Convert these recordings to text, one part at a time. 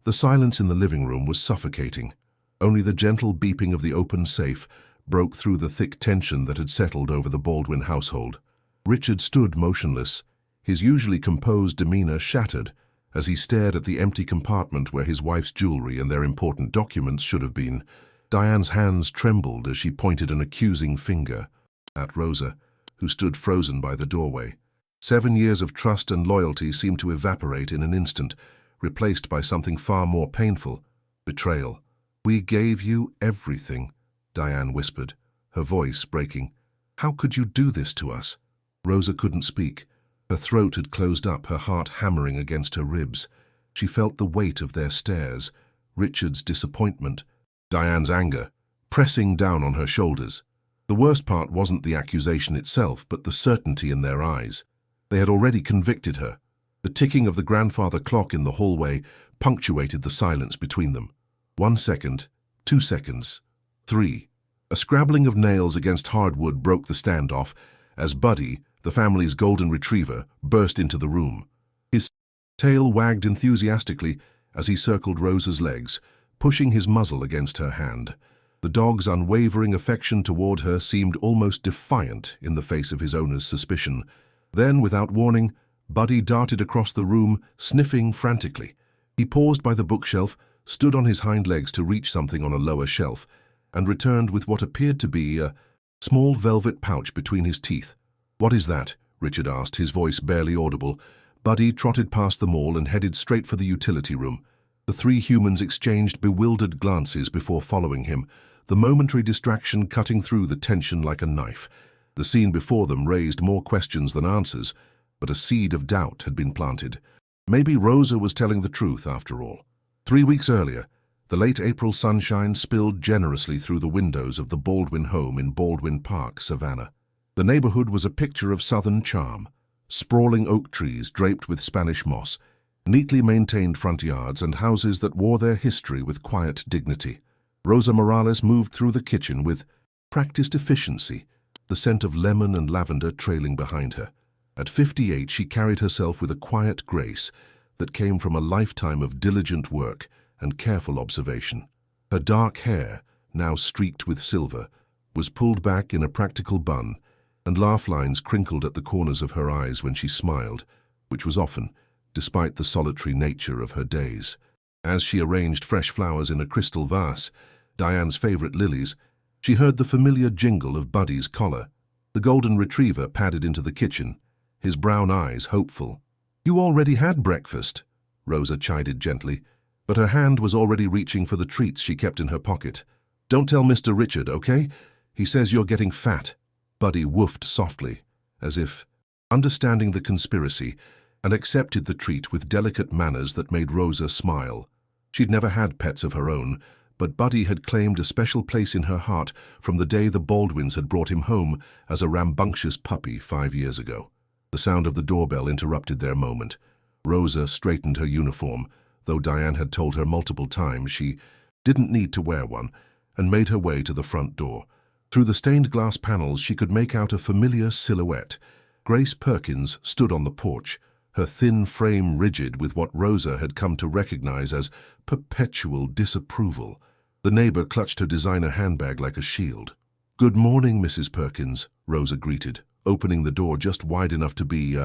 The silence in the living room was suffocating. Only the gentle beeping of the open safe broke through the thick tension that had settled over the Baldwin household. Richard stood motionless, his usually composed demeanor shattered as he stared at the empty compartment where his wife's jewelry and their important documents should have been. Diane's hands trembled as she pointed an accusing finger at Rosa, who stood frozen by the doorway. 7 years of trust and loyalty seemed to evaporate in an instant, replaced by something far more painful: betrayal. "We gave you everything," Diane whispered, her voice breaking. "How could you do this to us?" Rosa couldn't speak. Her throat had closed up, her heart hammering against her ribs. She felt the weight of their stares, Richard's disappointment, Diane's anger, pressing down on her shoulders. The worst part wasn't the accusation itself, but the certainty in their eyes. They had already convicted her. The ticking of the grandfather clock in the hallway punctuated the silence between them. 1 second, 2 seconds, 3. A scrabbling of nails against hardwood broke the standoff as Buddy, the family's golden retriever, burst into the room. His tail wagged enthusiastically as he circled Rosa's legs, pushing his muzzle against her hand. The dog's unwavering affection toward her seemed almost defiant in the face of his owner's suspicion. Then, without warning, Buddy darted across the room, sniffing frantically. He paused by the bookshelf, stood on his hind legs to reach something on a lower shelf, and returned with what appeared to be a small velvet pouch between his teeth. "What is that?" Richard asked, his voice barely audible. Buddy trotted past them all and headed straight for the utility room. The 3 humans exchanged bewildered glances before following him, the momentary distraction cutting through the tension like a knife. The scene before them raised more questions than answers, but a seed of doubt had been planted. Maybe Rosa was telling the truth after all. 3 weeks earlier, the late April sunshine spilled generously through the windows of the Baldwin home in Baldwin Park, Savannah. The neighborhood was a picture of southern charm: sprawling oak trees draped with Spanish moss, neatly maintained front yards, and houses that wore their history with quiet dignity. Rosa Morales moved through the kitchen with practiced efficiency, the scent of lemon and lavender trailing behind her. At 58, she carried herself with a quiet grace that came from a lifetime of diligent work and careful observation. Her dark hair, now streaked with silver, was pulled back in a practical bun, and laugh lines crinkled at the corners of her eyes when she smiled, which was often, despite the solitary nature of her days. As she arranged fresh flowers in a crystal vase, Diane's favorite lilies, she heard the familiar jingle of Buddy's collar. The golden retriever padded into the kitchen, his brown eyes hopeful. "You already had breakfast," Rosa chided gently, but her hand was already reaching for the treats she kept in her pocket. "Don't tell Mr. Richard, okay? He says you're getting fat." Buddy woofed softly, as if understanding the conspiracy, and accepted the treat with delicate manners that made Rosa smile. She'd never had pets of her own, but Buddy had claimed a special place in her heart from the day the Baldwins had brought him home as a rambunctious puppy 5 years ago. The sound of the doorbell interrupted their moment. Rosa straightened her uniform, though Diane had told her multiple times she didn't need to wear one, and made her way to the front door. Through the stained glass panels she could make out a familiar silhouette. Grace Perkins stood on the porch, her thin frame rigid with what Rosa had come to recognize as perpetual disapproval. The neighbor clutched her designer handbag like a shield. "Good morning, Mrs. Perkins," Rosa greeted, opening the door just wide enough to be,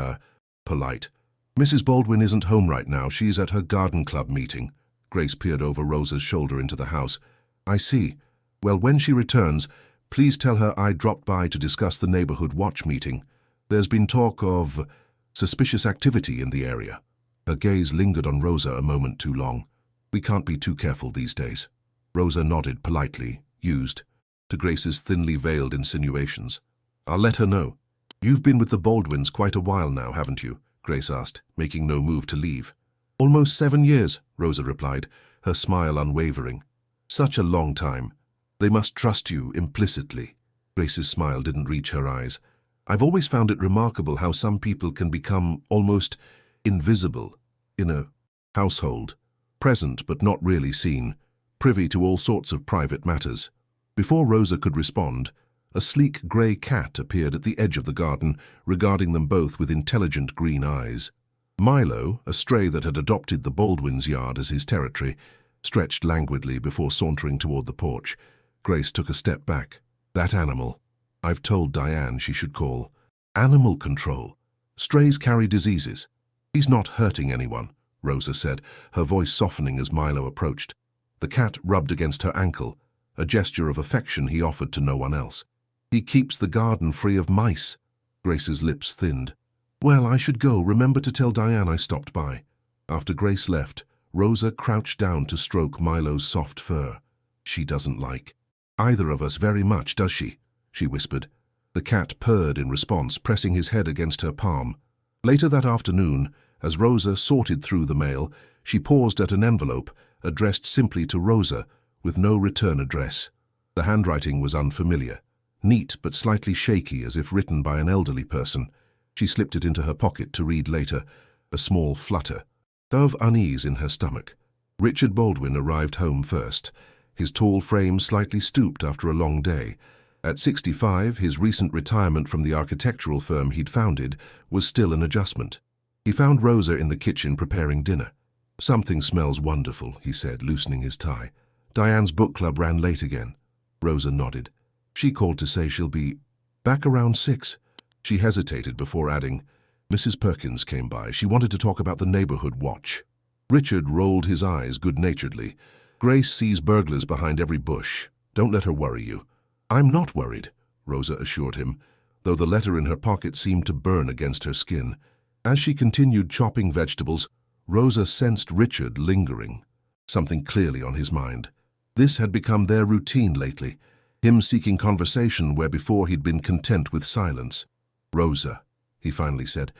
polite. "Mrs. Baldwin isn't home right now. She's at her garden club meeting." Grace peered over Rosa's shoulder into the house. "I see. Well, when she returns, please tell her I dropped by to discuss the neighborhood watch meeting. There's been talk of suspicious activity in the area." Her gaze lingered on Rosa a moment too long. "We can't be too careful these days." Rosa nodded politely, used to Grace's thinly veiled insinuations. "I'll let her know." "You've been with the Baldwins quite a while now, haven't you?" Grace asked, making no move to leave. "Almost 7 years," Rosa replied, her smile unwavering. "Such a long time. They must trust you implicitly." Grace's smile didn't reach her eyes. "I've always found it remarkable how some people can become almost invisible in a household, present but not really seen, privy to all sorts of private matters." Before Rosa could respond, a sleek grey cat appeared at the edge of the garden, regarding them both with intelligent green eyes. Milo, a stray that had adopted the Baldwins' yard as his territory, stretched languidly before sauntering toward the porch. Grace took a step back. That animal. I've told Diane she should call animal control. Strays carry diseases. He's not hurting anyone, Rosa said, her voice softening as Milo approached. The cat rubbed against her ankle, a gesture of affection he offered to no one else. He keeps the garden free of mice. Grace's lips thinned. Well, I should go. Remember to tell Diane I stopped by. After Grace left, Rosa crouched down to stroke Milo's soft fur. She doesn't like either of us very much, does she? She whispered. The cat purred in response, pressing his head against her palm. Later that afternoon, as Rosa sorted through the mail, she paused at an envelope addressed simply to Rosa, with no return address. The handwriting was unfamiliar, neat but slightly shaky as if written by an elderly person. She slipped it into her pocket to read later, a small flutter of unease in her stomach. Richard Baldwin arrived home first, his tall frame slightly stooped after a long day. At 65, his recent retirement from the architectural firm he'd founded was still an adjustment. He found Rosa in the kitchen preparing dinner. Something smells wonderful, he said, loosening his tie. Diane's book club ran late again. Rosa nodded. She called to say she'll be back around 6. She hesitated before adding, Mrs. Perkins came by. She wanted to talk about the neighborhood watch. Richard rolled his eyes good-naturedly. Grace sees burglars behind every bush. Don't let her worry you. I'm not worried, Rosa assured him, though the letter in her pocket seemed to burn against her skin. As she continued chopping vegetables, Rosa sensed Richard lingering, something clearly on his mind. This had become their routine lately, him seeking conversation where before he'd been content with silence. Rosa, he finally said,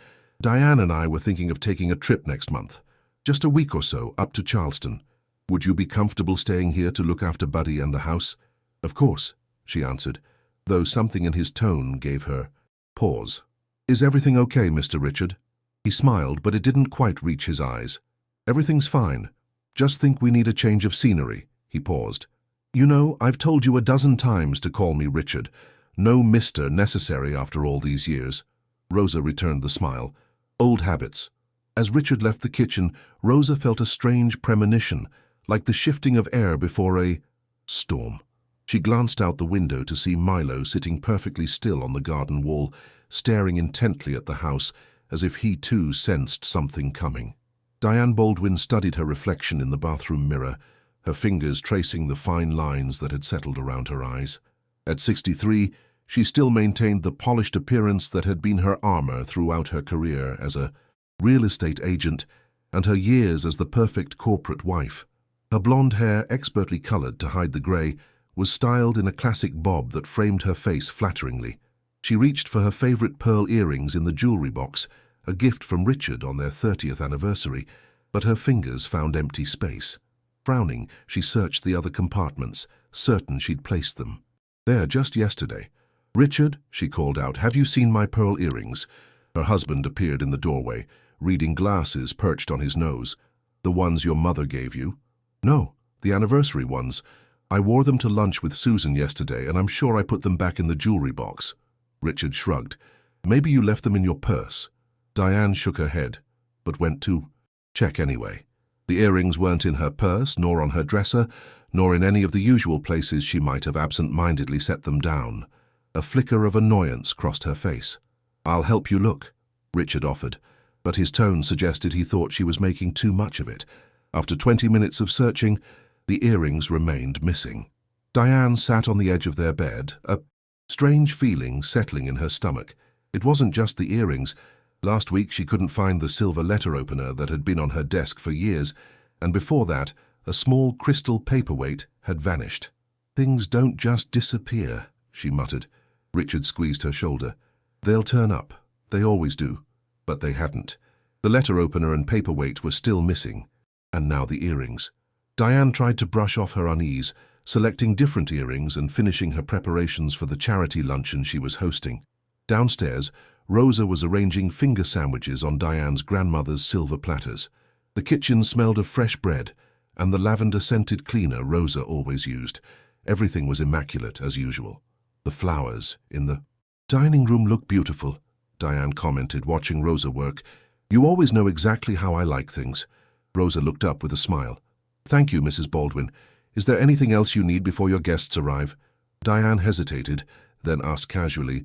Diane and I were thinking of taking a trip next month. Just a week or so, up to Charleston. Would you be comfortable staying here to look after Buddy and the house? Of course, she answered, though something in his tone gave her pause. Is everything okay, Mr. Richard? He smiled, but it didn't quite reach his eyes. Everything's fine. Just think we need a change of scenery. He paused. You know, I've told you a dozen times to call me Richard. No Mr. necessary after all these years. Rosa returned the smile. Old habits. As Richard left the kitchen, Rosa felt a strange premonition, like the shifting of air before a storm. She glanced out the window to see Milo sitting perfectly still on the garden wall, staring intently at the house, as if he too sensed something coming. Diane Baldwin studied her reflection in the bathroom mirror, her fingers tracing the fine lines that had settled around her eyes. At 63, she still maintained the polished appearance that had been her armor throughout her career as a real estate agent and her years as the perfect corporate wife. Her blonde hair, expertly colored to hide the gray, was styled in a classic bob that framed her face flatteringly. She reached for her favorite pearl earrings in the jewelry box, a gift from Richard on their 30th anniversary, but her fingers found empty space. Frowning, she searched the other compartments, certain she'd placed them. There, just yesterday. Richard, she called out, have you seen my pearl earrings? Her husband appeared in the doorway, reading glasses perched on his nose. The ones your mother gave you? No, the anniversary ones. I wore them to lunch with Susan yesterday, and I'm sure I put them back in the jewelry box. Richard shrugged. Maybe you left them in your purse. Diane shook her head, but went to check anyway. The earrings weren't in her purse, nor on her dresser, nor in any of the usual places she might have absent-mindedly set them down. A flicker of annoyance crossed her face. I'll help you look, Richard offered, but his tone suggested he thought she was making too much of it. After 20 minutes of searching, the earrings remained missing. Diane sat on the edge of their bed, a strange feeling settling in her stomach. It wasn't just the earrings. Last week she couldn't find the silver letter opener that had been on her desk for years, and before that, a small crystal paperweight had vanished. Things don't just disappear, she muttered. Richard squeezed her shoulder. They'll turn up. They always do. But they hadn't. The letter opener and paperweight were still missing. And now the earrings. Diane tried to brush off her unease, selecting different earrings and finishing her preparations for the charity luncheon she was hosting. Downstairs, Rosa was arranging finger sandwiches on Diane's grandmother's silver platters. The kitchen smelled of fresh bread and the lavender-scented cleaner Rosa always used. Everything was immaculate, as usual. The flowers in the dining room looked beautiful, Diane commented, watching Rosa work. You always know exactly how I like things. Rosa looked up with a smile. Thank you, Mrs. Baldwin. Is there anything else you need before your guests arrive? Diane hesitated, then asked casually,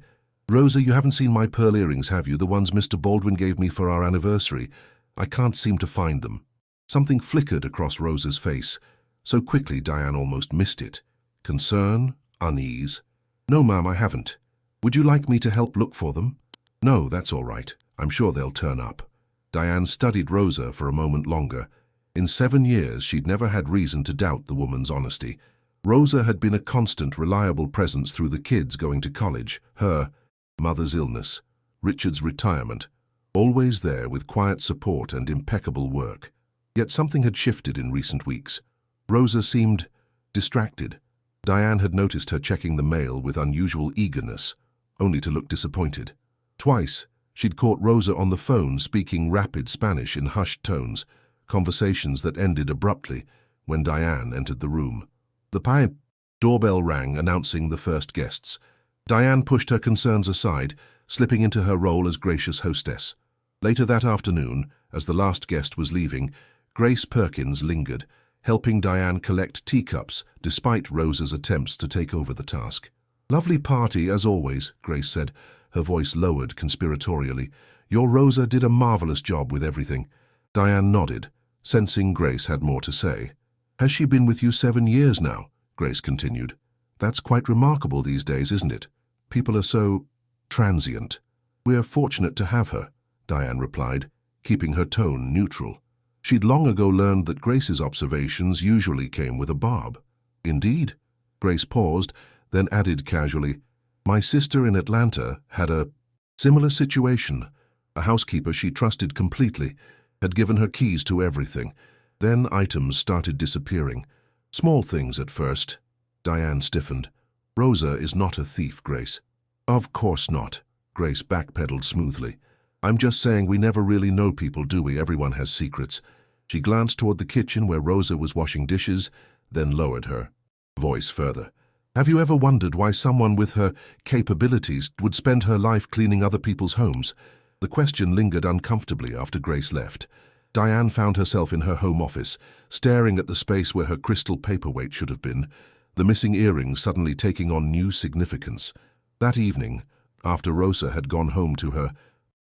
Rosa, you haven't seen my pearl earrings, have you? The ones Mr. Baldwin gave me for our anniversary. I can't seem to find them. Something flickered across Rosa's face. So quickly Diane almost missed it. Concern? Unease? No, ma'am, I haven't. Would you like me to help look for them? No, that's all right. I'm sure they'll turn up. Diane studied Rosa for a moment longer. In 7 years, she'd never had reason to doubt the woman's honesty. Rosa had been a constant, reliable presence through the kids going to college, her mother's illness, Richard's retirement, always there with quiet support and impeccable work. Yet something had shifted in recent weeks. Rosa seemed distracted. Diane had noticed her checking the mail with unusual eagerness, only to look disappointed. Twice, she'd caught Rosa on the phone speaking rapid Spanish in hushed tones, conversations that ended abruptly when Diane entered the room. The doorbell rang, announcing the first guests. Diane pushed her concerns aside, slipping into her role as gracious hostess. Later that afternoon, as the last guest was leaving, Grace Perkins lingered, helping Diane collect teacups despite Rosa's attempts to take over the task. Lovely party, as always, Grace said, her voice lowered conspiratorially. Your Rosa did a marvelous job with everything. Diane nodded, sensing Grace had more to say. Has she been with you 7 years now? Grace continued. That's quite remarkable these days, isn't it? People are so transient. We're fortunate to have her, Diane replied, keeping her tone neutral. She'd long ago learned that Grace's observations usually came with a barb. Indeed. Grace paused, then added casually, My sister in Atlanta had a similar situation. A housekeeper she trusted completely had given her keys to everything. Then items started disappearing. Small things at first. Diane stiffened. Rosa is not a thief, Grace. Of course not. Grace backpedaled smoothly. I'm just saying we never really know people, do we? Everyone has secrets. She glanced toward the kitchen where Rosa was washing dishes, then lowered her voice further. Have you ever wondered why someone with her capabilities would spend her life cleaning other people's homes? The question lingered uncomfortably after Grace left. Diane found herself in her home office, staring at the space where her crystal paperweight should have been, the missing earrings suddenly taking on new significance. That evening, after Rosa had gone home to her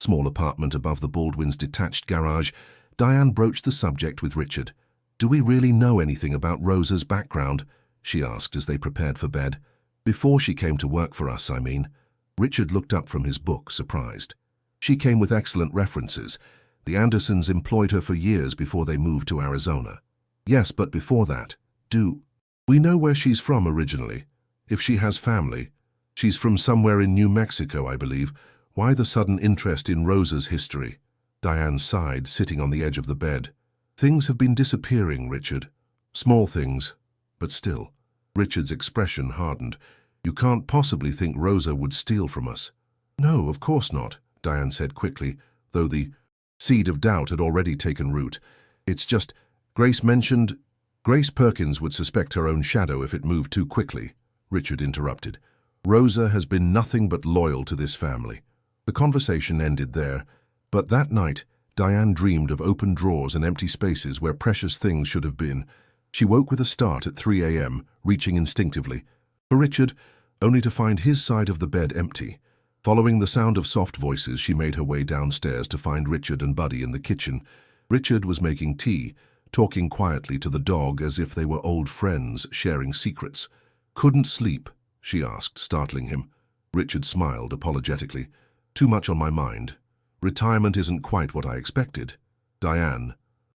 small apartment above the Baldwins' detached garage, Diane broached the subject with Richard. Do we really know anything about Rosa's background? She asked as they prepared for bed. Before she came to work for us, I mean. Richard looked up from his book, surprised. She came with excellent references. The Andersons employed her for years before they moved to Arizona. Yes, but before that, do we know where she's from originally? If she has family? She's from somewhere in New Mexico, I believe. Why the sudden interest in Rosa's history? Diane sighed, sitting on the edge of the bed. Things have been disappearing, Richard. Small things, but still. Richard's expression hardened. You can't possibly think Rosa would steal from us. No, of course not, Diane said quickly, though the seed of doubt had already taken root. It's just, Grace Perkins would suspect her own shadow if it moved too quickly, Richard interrupted. Rosa has been nothing but loyal to this family. The conversation ended there, but that night, Diane dreamed of open drawers and empty spaces where precious things should have been. She woke with a start at 3 a.m., reaching instinctively for Richard, only to find his side of the bed empty. Following the sound of soft voices, she made her way downstairs to find Richard and Buddy in the kitchen. Richard was making tea, talking quietly to the dog as if they were old friends sharing secrets. Couldn't sleep? She asked, startling him. Richard smiled apologetically. Too much on my mind. Retirement isn't quite what I expected. Diane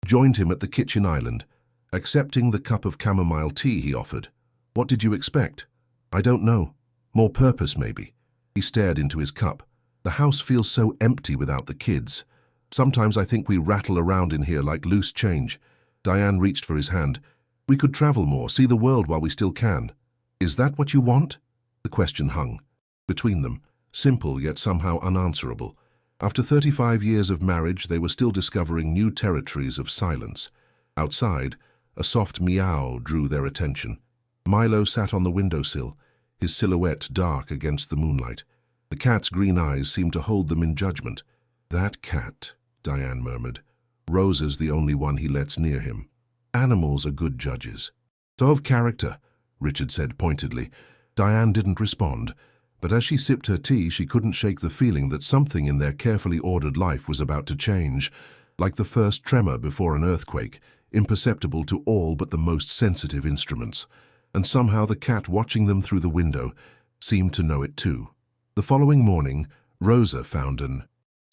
joined him at the kitchen island, accepting the cup of chamomile tea he offered. What did you expect? I don't know. More purpose, maybe. He stared into his cup. The house feels so empty without the kids. Sometimes I think we rattle around in here like loose change. Diane reached for his hand. We could travel more, see the world while we still can. Is that what you want? The question hung between them, simple yet somehow unanswerable. After 35 years of marriage, they were still discovering new territories of silence. Outside, a soft meow drew their attention. Milo sat on the windowsill, his silhouette dark against the moonlight. The cat's green eyes seemed to hold them in judgment. That cat, Diane murmured. "Rosa's the only one he lets near him. Animals are good judges." "So of character," Richard said pointedly. Diane didn't respond, but as she sipped her tea, she couldn't shake the feeling that something in their carefully ordered life was about to change, like the first tremor before an earthquake, imperceptible to all but the most sensitive instruments. And somehow the cat watching them through the window seemed to know it too. The following morning, Rosa found an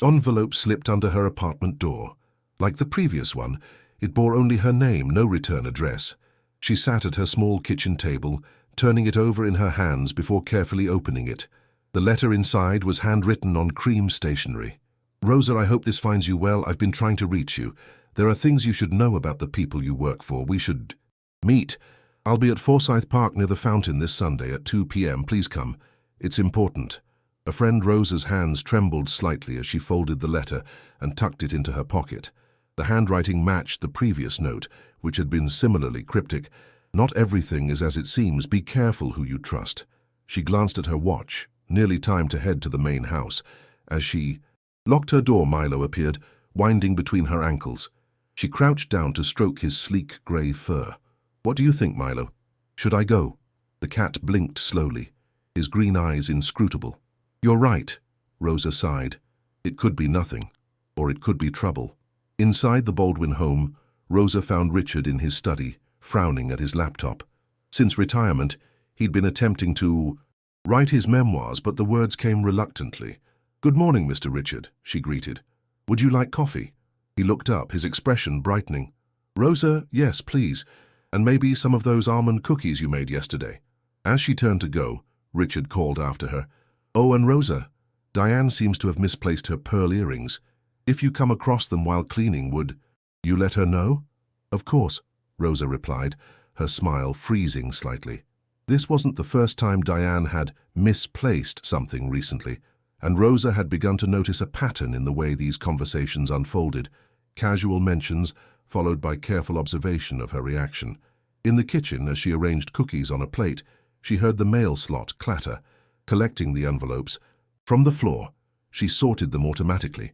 envelope slipped under her apartment door. Like the previous one, it bore only her name, no return address. She sat at her small kitchen table, turning it over in her hands before carefully opening it. The letter inside was handwritten on cream stationery. "Rosa, I hope this finds you well. I've been trying to reach you. There are things you should know about the people you work for. We should meet. I'll be at Forsyth Park near the fountain this Sunday at 2 p.m. Please come. It's important." A friend Rosa's hands trembled slightly as she folded the letter and tucked it into her pocket. The handwriting matched the previous note, which had been similarly cryptic. "Not everything is as it seems. Be careful who you trust." She glanced at her watch, nearly time to head to the main house. As she locked her door, Milo appeared, winding between her ankles. She crouched down to stroke his sleek grey fur. "What do you think, Milo? Should I go?" The cat blinked slowly, his green eyes inscrutable. "You're right," Rosa sighed. "It could be nothing, or it could be trouble." Inside the Baldwin home, Rosa found Richard in his study, frowning at his laptop. Since retirement, he'd been attempting to write his memoirs, but the words came reluctantly. "Good morning, Mr. Richard," she greeted. "Would you like coffee?" He looked up, his expression brightening. "Rosa, yes, please. And maybe some of those almond cookies you made yesterday." As she turned to go, Richard called after her, "Oh, and Rosa, Diane seems to have misplaced her pearl earrings. If you come across them while cleaning, would you let her know?" "Of course," Rosa replied, her smile freezing slightly. This wasn't the first time Diane had misplaced something recently, and Rosa had begun to notice a pattern in the way these conversations unfolded, casual mentions followed by careful observation of her reaction. In the kitchen, as she arranged cookies on a plate, she heard the mail slot clatter. Collecting the envelopes from the floor, she sorted them automatically.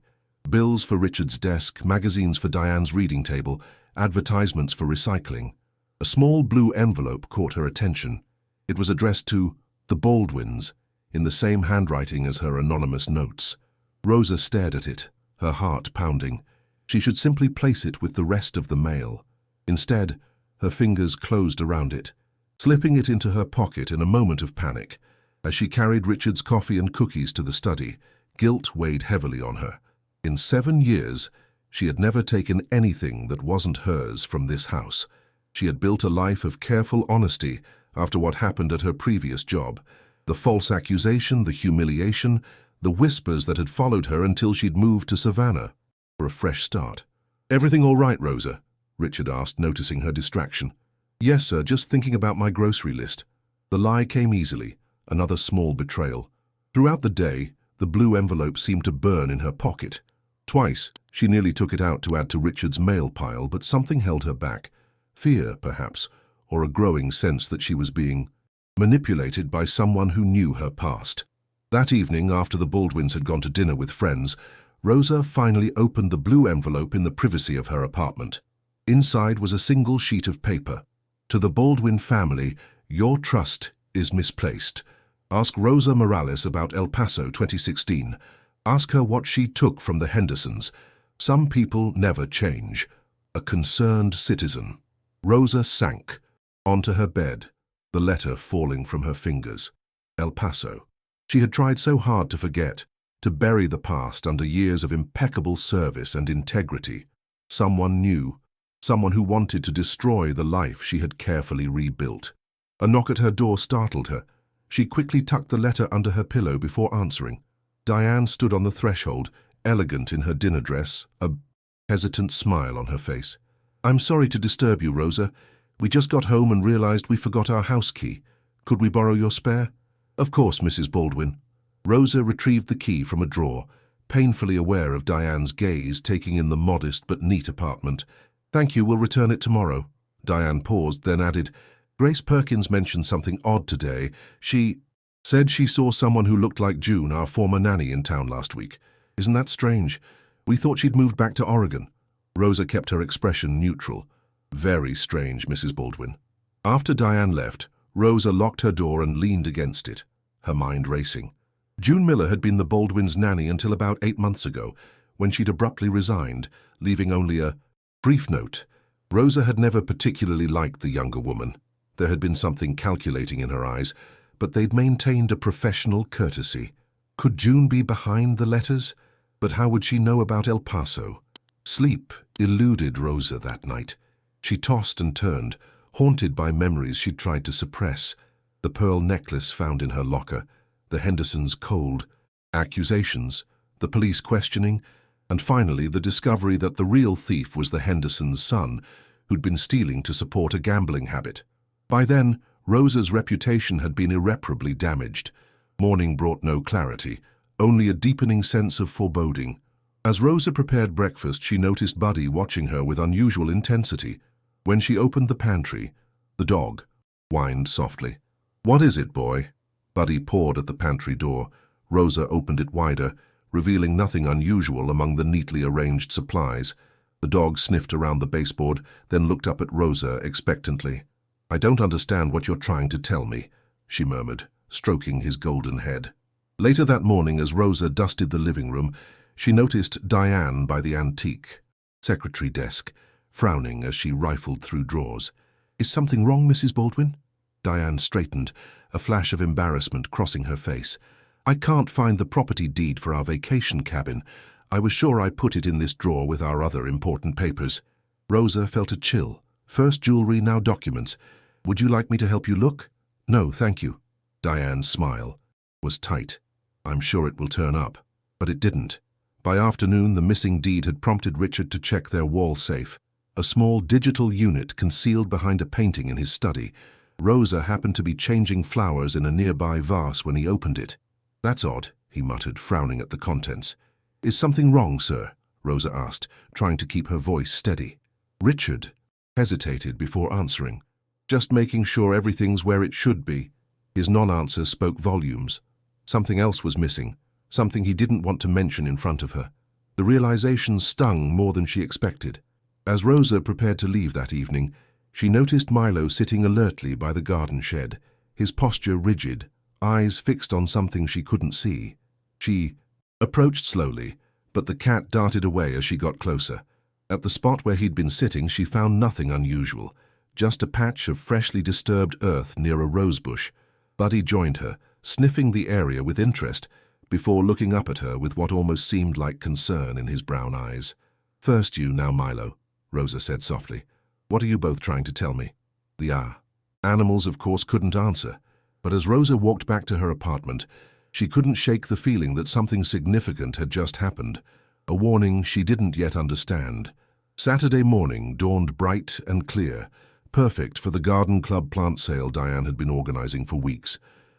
Bills for Richard's desk, magazines for Diane's reading table, advertisements for recycling. A small blue envelope caught her attention. It was addressed to the Baldwins, in the same handwriting as her anonymous notes. Rosa stared at it, her heart pounding. She should simply place it with the rest of the mail. Instead, her fingers closed around it, slipping it into her pocket in a moment of panic. As she carried Richard's coffee and cookies to the study, guilt weighed heavily on her. In 7 years, she had never taken anything that wasn't hers from this house. She had built a life of careful honesty after what happened at her previous job. The false accusation, the humiliation, the whispers that had followed her until she'd moved to Savannah for a fresh start. "Everything all right, Rosa?" Richard asked, noticing her distraction. "Yes, sir, just thinking about my grocery list." The lie came easily. Another small betrayal. Throughout the day, the blue envelope seemed to burn in her pocket. Twice, she nearly took it out to add to Richard's mail pile, but something held her back. Fear, perhaps, or a growing sense that she was being manipulated by someone who knew her past. That evening, after the Baldwins had gone to dinner with friends, Rosa finally opened the blue envelope in the privacy of her apartment. Inside was a single sheet of paper. "To the Baldwin family, your trust is misplaced. Ask Rosa Morales about El Paso 2016. Ask her what she took from the Hendersons. Some people never change. A concerned citizen." Rosa sank onto her bed, the letter falling from her fingers. El Paso. She had tried so hard to forget, to bury the past under years of impeccable service and integrity. Someone new, someone who wanted to destroy the life she had carefully rebuilt. A knock at her door startled her. She quickly tucked the letter under her pillow before answering. Diane stood on the threshold, elegant in her dinner dress, a hesitant smile on her face. "I'm sorry to disturb you, Rosa. We just got home and realized we forgot our house key. Could we borrow your spare?" "Of course, Mrs. Baldwin." Rosa retrieved the key from a drawer, painfully aware of Diane's gaze taking in the modest but neat apartment. "Thank you, we'll return it tomorrow." Diane paused, then added, "Grace Perkins mentioned something odd today. She said she saw someone who looked like June, our former nanny, in town last week. Isn't that strange? We thought she'd moved back to Oregon. Rosa kept her expression neutral. Very strange, Mrs. Baldwin. After Diane left, Rosa locked her door and leaned against it, her mind racing. June Miller had been the Baldwins' nanny until about 8 months ago, when she'd abruptly resigned, leaving only a brief note. Rosa had never particularly liked the younger woman. There had been something calculating in her eyes, but they'd maintained a professional courtesy. Could June be behind the letters? But how would she know about El Paso? Sleep eluded Rosa that night. She tossed and turned, haunted by memories she'd tried to suppress. The pearl necklace found in her locker, the Hendersons' cold, accusations, the police questioning, and finally the discovery that the real thief was the Hendersons' son, who'd been stealing to support a gambling habit. By then, Rosa's reputation had been irreparably damaged. Morning brought no clarity, only a deepening sense of foreboding. As Rosa prepared breakfast, she noticed Buddy watching her with unusual intensity. When she opened the pantry, the dog whined softly. "What is it, boy?" Buddy pawed at the pantry door. Rosa opened it wider, revealing nothing unusual among the neatly arranged supplies. The dog sniffed around the baseboard, then looked up at Rosa expectantly. "I don't understand what you're trying to tell me," she murmured, stroking his golden head. Later that morning, as Rosa dusted the living room, she noticed Diane by the antique secretary desk, frowning as she rifled through drawers. "Is something wrong, Mrs. Baldwin?" Diane straightened, a flash of embarrassment crossing her face. "I can't find the property deed for our vacation cabin. I was sure I put it in this drawer with our other important papers." Rosa felt a chill. First jewelry, now documents. "Would you like me to help you look?" "No, thank you." Diane's smile was tight. "I'm sure it will turn up." But it didn't. By afternoon, the missing deed had prompted Richard to check their wall safe, a small digital unit concealed behind a painting in his study. Rosa happened to be changing flowers in a nearby vase when he opened it. "That's odd," he muttered, frowning at the contents. "Is something wrong, sir?" Rosa asked, trying to keep her voice steady. Richard hesitated before answering. "Just making sure everything's where it should be." His non-answer spoke volumes. Something else was missing, something he didn't want to mention in front of her. The realization stung more than she expected. As Rosa prepared to leave that evening, she noticed Milo sitting alertly by the garden shed, his posture rigid, eyes fixed on something she couldn't see. She approached slowly, but the cat darted away as she got closer. At the spot where he'd been sitting, she found nothing unusual, just a patch of freshly disturbed earth near a rosebush. Buddy joined her, sniffing the area with interest, before looking up at her with what almost seemed like concern in his brown eyes. "First you, now Milo," Rosa said softly. "What are you both trying to tell me?" The animals, of course, couldn't answer, but as Rosa walked back to her apartment, she couldn't shake the feeling that something significant had just happened, a warning she didn't yet understand. Saturday morning dawned bright and clear, perfect for the garden club plant sale Diane had been organizing for weeks.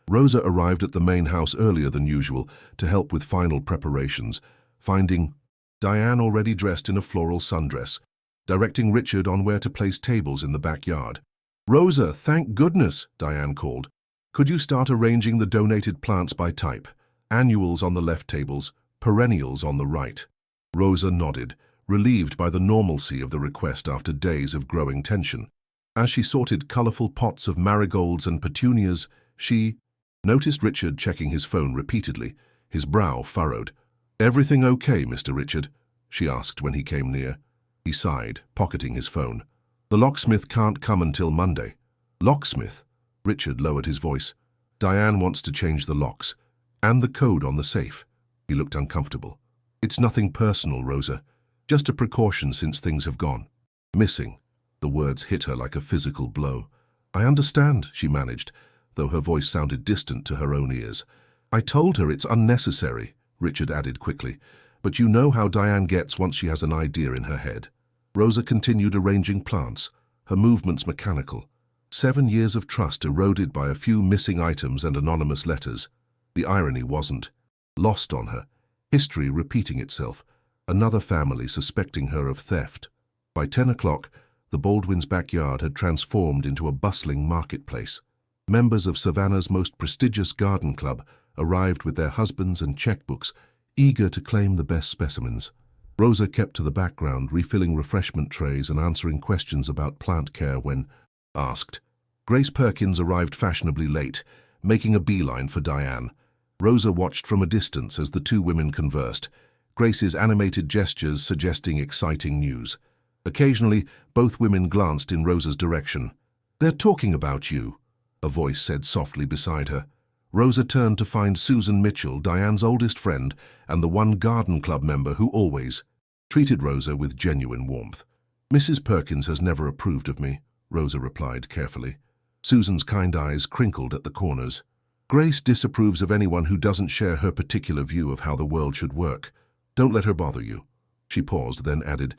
Rosa arrived at the main house earlier than usual to help with final preparations, finding Diane already dressed in a floral sundress, directing Richard on where to place tables in the backyard. "Rosa, thank goodness," Diane called. "Could you start arranging the donated plants by type? Annuals on the left tables, perennials on the right." Rosa nodded, relieved by the normalcy of the request after days of growing tension. As she sorted colorful pots of marigolds and petunias, she noticed Richard checking his phone repeatedly, his brow furrowed. "Everything okay, Mr. Richard?" she asked when he came near. He sighed, pocketing his phone. "The locksmith can't come until Monday." "Locksmith?" Richard lowered his voice. "Diane wants to change the locks, and the code on the safe." He looked uncomfortable. "It's nothing personal, Rosa. Just a precaution since things have gone missing." The words hit her like a physical blow. "I understand," she managed, though her voice sounded distant to her own ears. "I told her it's unnecessary," Richard added quickly, "but you know how Diane gets once she has an idea in her head." Rosa continued arranging plants, her movements mechanical. 7 years of trust eroded by a few missing items and anonymous letters. The irony wasn't lost on her. History repeating itself, another family suspecting her of theft. By 10 o'clock, the Baldwins' backyard had transformed into a bustling marketplace. Members of Savannah's most prestigious garden club arrived with their husbands and checkbooks, eager to claim the best specimens. Rosa kept to the background, refilling refreshment trays and answering questions about plant care when asked. Grace Perkins arrived fashionably late, making a beeline for Diane. Rosa watched from a distance as the two women conversed, Grace's animated gestures suggesting exciting news. Occasionally, both women glanced in Rosa's direction. "They're talking about you," a voice said softly beside her. Rosa turned to find Susan Mitchell, Diane's oldest friend, and the one garden club member who always treated Rosa with genuine warmth. "Mrs. Perkins has never approved of me," Rosa replied carefully. Susan's kind eyes crinkled at the corners. "Grace disapproves of anyone who doesn't share her particular view of how the world should work. Don't let her bother you." She paused, then added,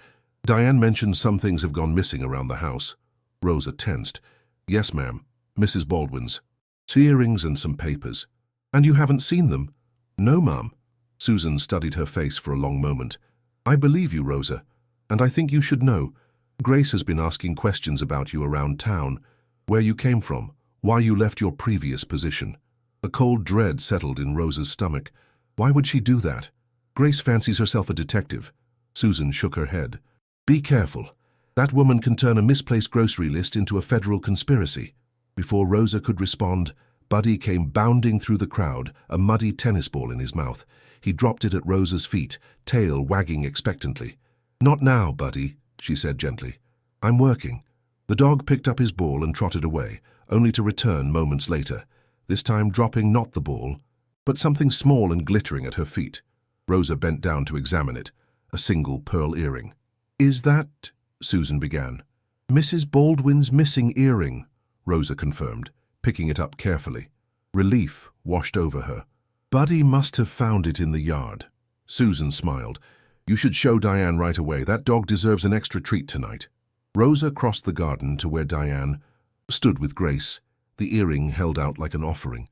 "Diane mentioned some things have gone missing around the house." Rosa tensed. "Yes, ma'am. Mrs. Baldwin's. Some earrings and some papers." "And you haven't seen them?" "No, ma'am." Susan studied her face for a long moment. "I believe you, Rosa, and I think you should know. Grace has been asking questions about you around town, where you came from, why you left your previous position." A cold dread settled in Rosa's stomach. Why would she do that? Grace fancies herself a detective. Susan shook her head. "Be careful. That woman can turn a misplaced grocery list into a federal conspiracy." Before Rosa could respond, Buddy came bounding through the crowd, a muddy tennis ball in his mouth. He dropped it at Rosa's feet, tail wagging expectantly. "Not now, Buddy," she said gently. "I'm working." The dog picked up his ball and trotted away, only to return moments later, this time dropping not the ball, but something small and glittering at her feet. Rosa bent down to examine it, a single pearl earring. "Is that—" Susan began. "Mrs. Baldwin's missing earring," Rosa confirmed, picking it up carefully. Relief washed over her. "Buddy must have found it in the yard." Susan smiled. "You should show Diane right away. That dog deserves an extra treat tonight." Rosa crossed the garden to where Diane stood with Grace, the earring held out like an offering.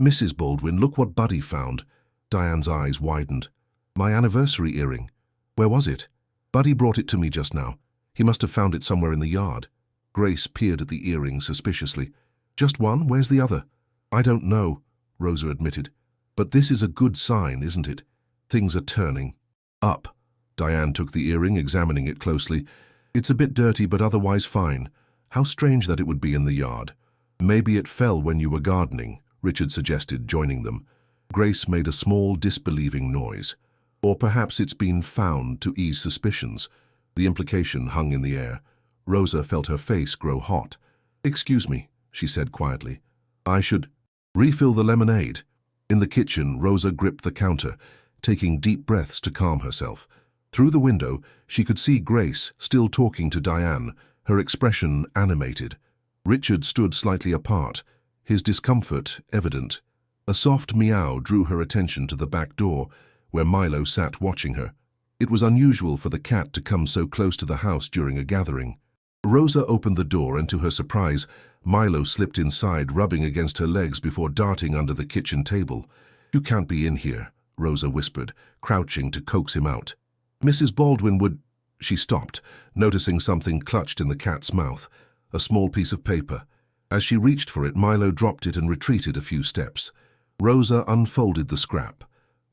"Mrs. Baldwin, look what Buddy found." Diane's eyes widened. "My anniversary earring. Where was it?" "Buddy brought it to me just now. He must have found it somewhere in the yard." Grace peered at the earring suspiciously. "Just one? Where's the other?" "I don't know," Rosa admitted. "But this is a good sign, isn't it? Things are turning up." Diane took the earring, examining it closely. "It's a bit dirty, but otherwise fine. How strange that it would be in the yard." "Maybe it fell when you were gardening," Richard suggested, joining them. Grace made a small, disbelieving noise. "Or perhaps it's been found to ease suspicions." The implication hung in the air. Rosa felt her face grow hot. "Excuse me," she said quietly. "I should refill the lemonade." In the kitchen, Rosa gripped the counter, taking deep breaths to calm herself. Through the window, she could see Grace still talking to Diane, her expression animated. Richard stood slightly apart, his discomfort evident. A soft meow drew her attention to the back door, where Milo sat watching her. It was unusual for the cat to come so close to the house during a gathering. Rosa opened the door, and to her surprise, Milo slipped inside, rubbing against her legs before darting under the kitchen table. "You can't be in here," Rosa whispered, crouching to coax him out. "Mrs. Baldwin would—" She stopped, noticing something clutched in the cat's mouth, a small piece of paper. As she reached for it, Milo dropped it and retreated a few steps. Rosa unfolded the scrap.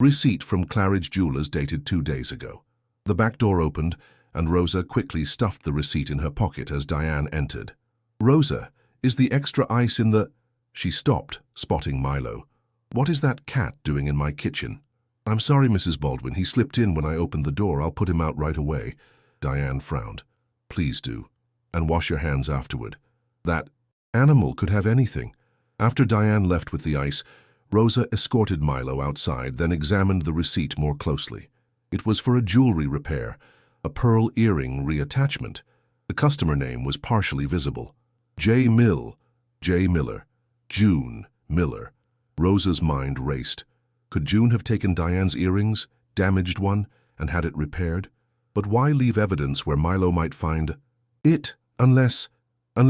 Receipt from Claridge Jewelers dated 2 days ago. The back door opened, and Rosa quickly stuffed the receipt in her pocket as Diane entered. "Rosa, is the extra ice in the—" She stopped, spotting Milo. "What is that cat doing in my kitchen?" "I'm sorry, Mrs. Baldwin. He slipped in when I opened the door. I'll put him out right away." Diane frowned. "Please do. And wash your hands afterward. That animal could have anything." After Diane left with the ice, Rosa escorted Milo outside, then examined the receipt more closely. It was for a jewelry repair, a pearl earring reattachment. The customer name was partially visible. J. Miller. June Miller. Rosa's mind raced. Could June have taken Diane's earrings, damaged one, and had it repaired? But why leave evidence where Milo might find it, unless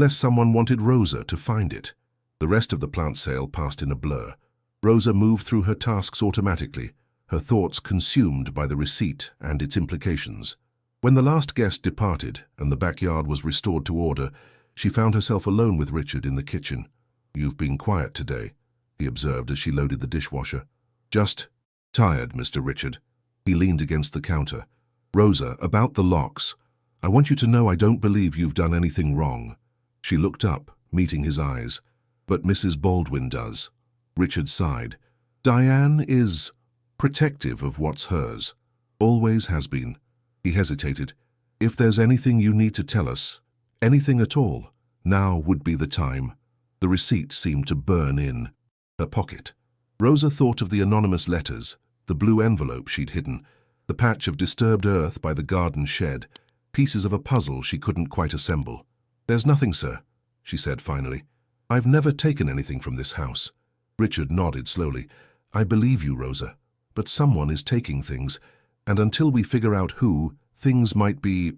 someone wanted Rosa to find it? The rest of the plant sale passed in a blur. Rosa moved through her tasks automatically, her thoughts consumed by the receipt and its implications. When the last guest departed and the backyard was restored to order, she found herself alone with Richard in the kitchen. "You've been quiet today," he observed as she loaded the dishwasher. "Just tired, Mr. Richard." He leaned against the counter. Rosa, about the locks. I want you to know I don't believe you've done anything wrong. She looked up, meeting his eyes. But Mrs. Baldwin does. Richard sighed. Diane is protective of what's hers. Always has been. He hesitated. If there's anything you need to tell us, anything at all, now would be the time. The receipt seemed to burn in her pocket. Rosa thought of the anonymous letters, the blue envelope she'd hidden, the patch of disturbed earth by the garden shed, pieces of a puzzle she couldn't quite assemble. There's nothing, sir, she said finally. I've never taken anything from this house. Richard nodded slowly. I believe you, Rosa, but someone is taking things, and until we figure out who, things might be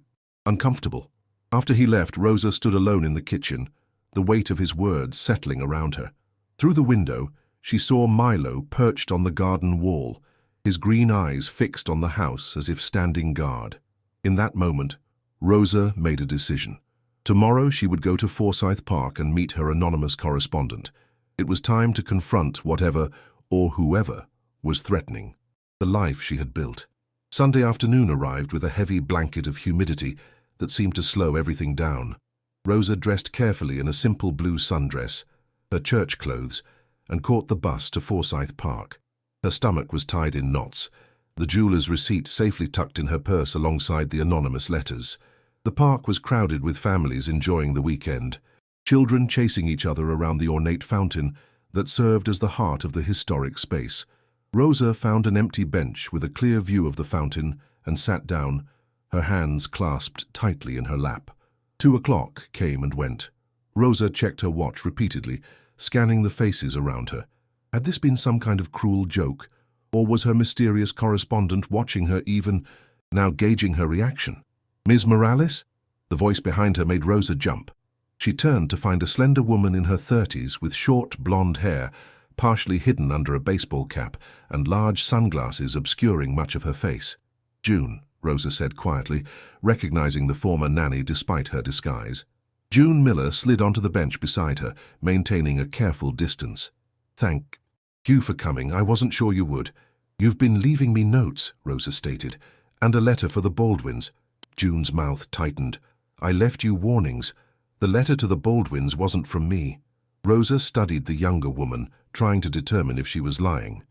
uncomfortable. After he left, Rosa stood alone in the kitchen, the weight of his words settling around her. Through the window, she saw Milo perched on the garden wall, his green eyes fixed on the house as if standing guard. In that moment, Rosa made a decision. Tomorrow she would go to Forsyth Park and meet her anonymous correspondent. It was time to confront whatever, or whoever, was threatening the life she had built. Sunday afternoon arrived with a heavy blanket of humidity that seemed to slow everything down. Rosa dressed carefully in a simple blue sundress, her church clothes, and caught the bus to Forsyth Park. Her stomach was tied in knots, the jeweler's receipt safely tucked in her purse alongside the anonymous letters. The park was crowded with families enjoying the weekend, children chasing each other around the ornate fountain that served as the heart of the historic space. Rosa found an empty bench with a clear view of the fountain and sat down, her hands clasped tightly in her lap. 2 o'clock came and went. Rosa checked her watch repeatedly, scanning the faces around her. Had this been some kind of cruel joke, or was her mysterious correspondent watching her, even now gauging her reaction? Ms. Morales? The voice behind her made Rosa jump. She turned to find a slender woman in her 30s with short blonde hair, partially hidden under a baseball cap, and large sunglasses obscuring much of her face. June, Rosa said quietly, recognizing the former nanny despite her disguise. June Miller slid onto the bench beside her, maintaining a careful distance. Thank you for coming. I wasn't sure you would. You've been leaving me notes, Rosa stated, and a letter for the Baldwins. June's mouth tightened. I left you warnings. The letter to the Baldwins wasn't from me. Rosa studied the younger woman, trying to determine if she was lying.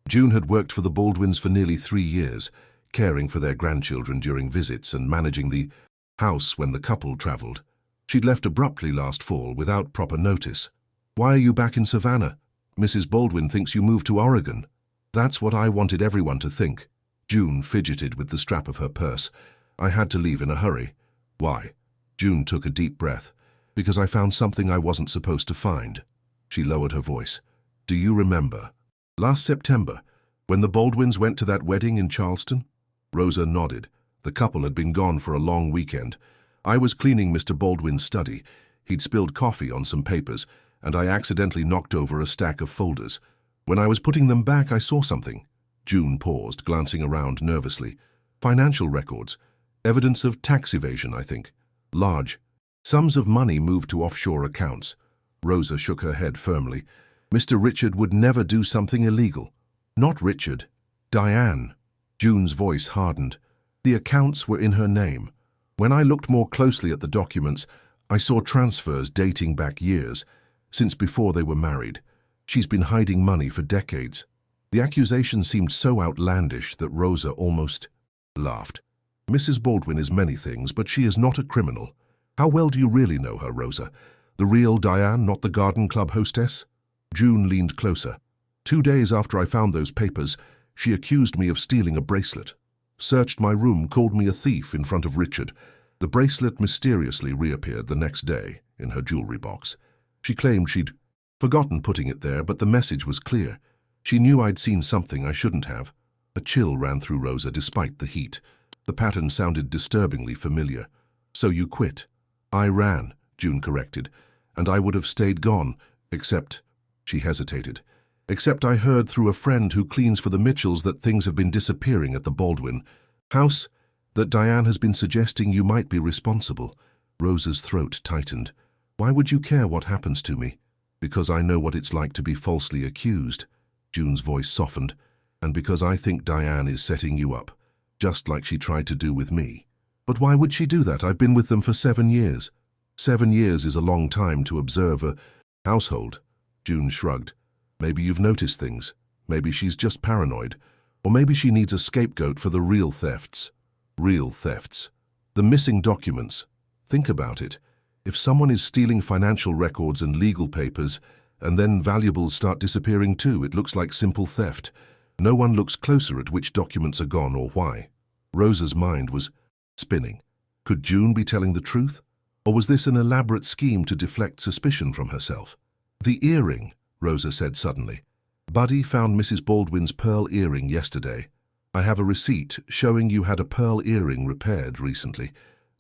June had worked for the Baldwins for nearly 3 years, caring for their grandchildren during visits and managing the house when the couple traveled. She'd left abruptly last fall without proper notice. Why are you back in Savannah? Mrs. Baldwin thinks you moved to Oregon. That's what I wanted everyone to think. June fidgeted with the strap of her purse. I had to leave in a hurry. Why? June took a deep breath. Because I found something I wasn't supposed to find. She lowered her voice. Do you remember? Last September, when the Baldwins went to that wedding in Charleston? Rosa nodded. The couple had been gone for a long weekend. I was cleaning Mr. Baldwin's study. He'd spilled coffee on some papers, and I accidentally knocked over a stack of folders. When I was putting them back, I saw something. June paused, glancing around nervously. Financial records. Evidence of tax evasion, I think. Large. Sums of money moved to offshore accounts. Rosa shook her head firmly. Mr. Richard would never do something illegal. Not Richard. Diane. June's voice hardened. The accounts were in her name. When I looked more closely at the documents, I saw transfers dating back years, since before they were married. She's been hiding money for decades. The accusation seemed so outlandish that Rosa almost laughed. Mrs. Baldwin is many things, but she is not a criminal. How well do you really know her, Rosa? The real Diane, not the garden club hostess? June leaned closer. 2 days after I found those papers, she accused me of stealing a bracelet. Searched my room, called me a thief in front of Richard. The bracelet mysteriously reappeared the next day in her jewelry box. She claimed she'd forgotten putting it there, but the message was clear. She knew I'd seen something I shouldn't have. A chill ran through Rosa despite the heat. The pattern sounded disturbingly familiar. So you quit. I ran, June corrected, and I would have stayed gone, except, she hesitated, except I heard through a friend who cleans for the Mitchells that things have been disappearing at the Baldwin house, that Diane has been suggesting you might be responsible. Rosa's throat tightened. Why would you care what happens to me? Because I know what it's like to be falsely accused. June's voice softened. And because I think Diane is setting you up. just like she tried to do with me. But why would she do that? I've been with them for 7 years. 7 years is a long time to observe a household. June shrugged. Maybe you've noticed things. Maybe she's just paranoid. Or maybe she needs a scapegoat for the real thefts. Real thefts. The missing documents. Think about it. If someone is stealing financial records and legal papers, and then valuables start disappearing too, it looks like simple theft. No one looks closer at which documents are gone or why. Rosa's mind was spinning. Could June be telling the truth? Or was this an elaborate scheme to deflect suspicion from herself? The earring, Rosa said suddenly. Buddy found Mrs. Baldwin's pearl earring yesterday. I have a receipt showing you had a pearl earring repaired recently.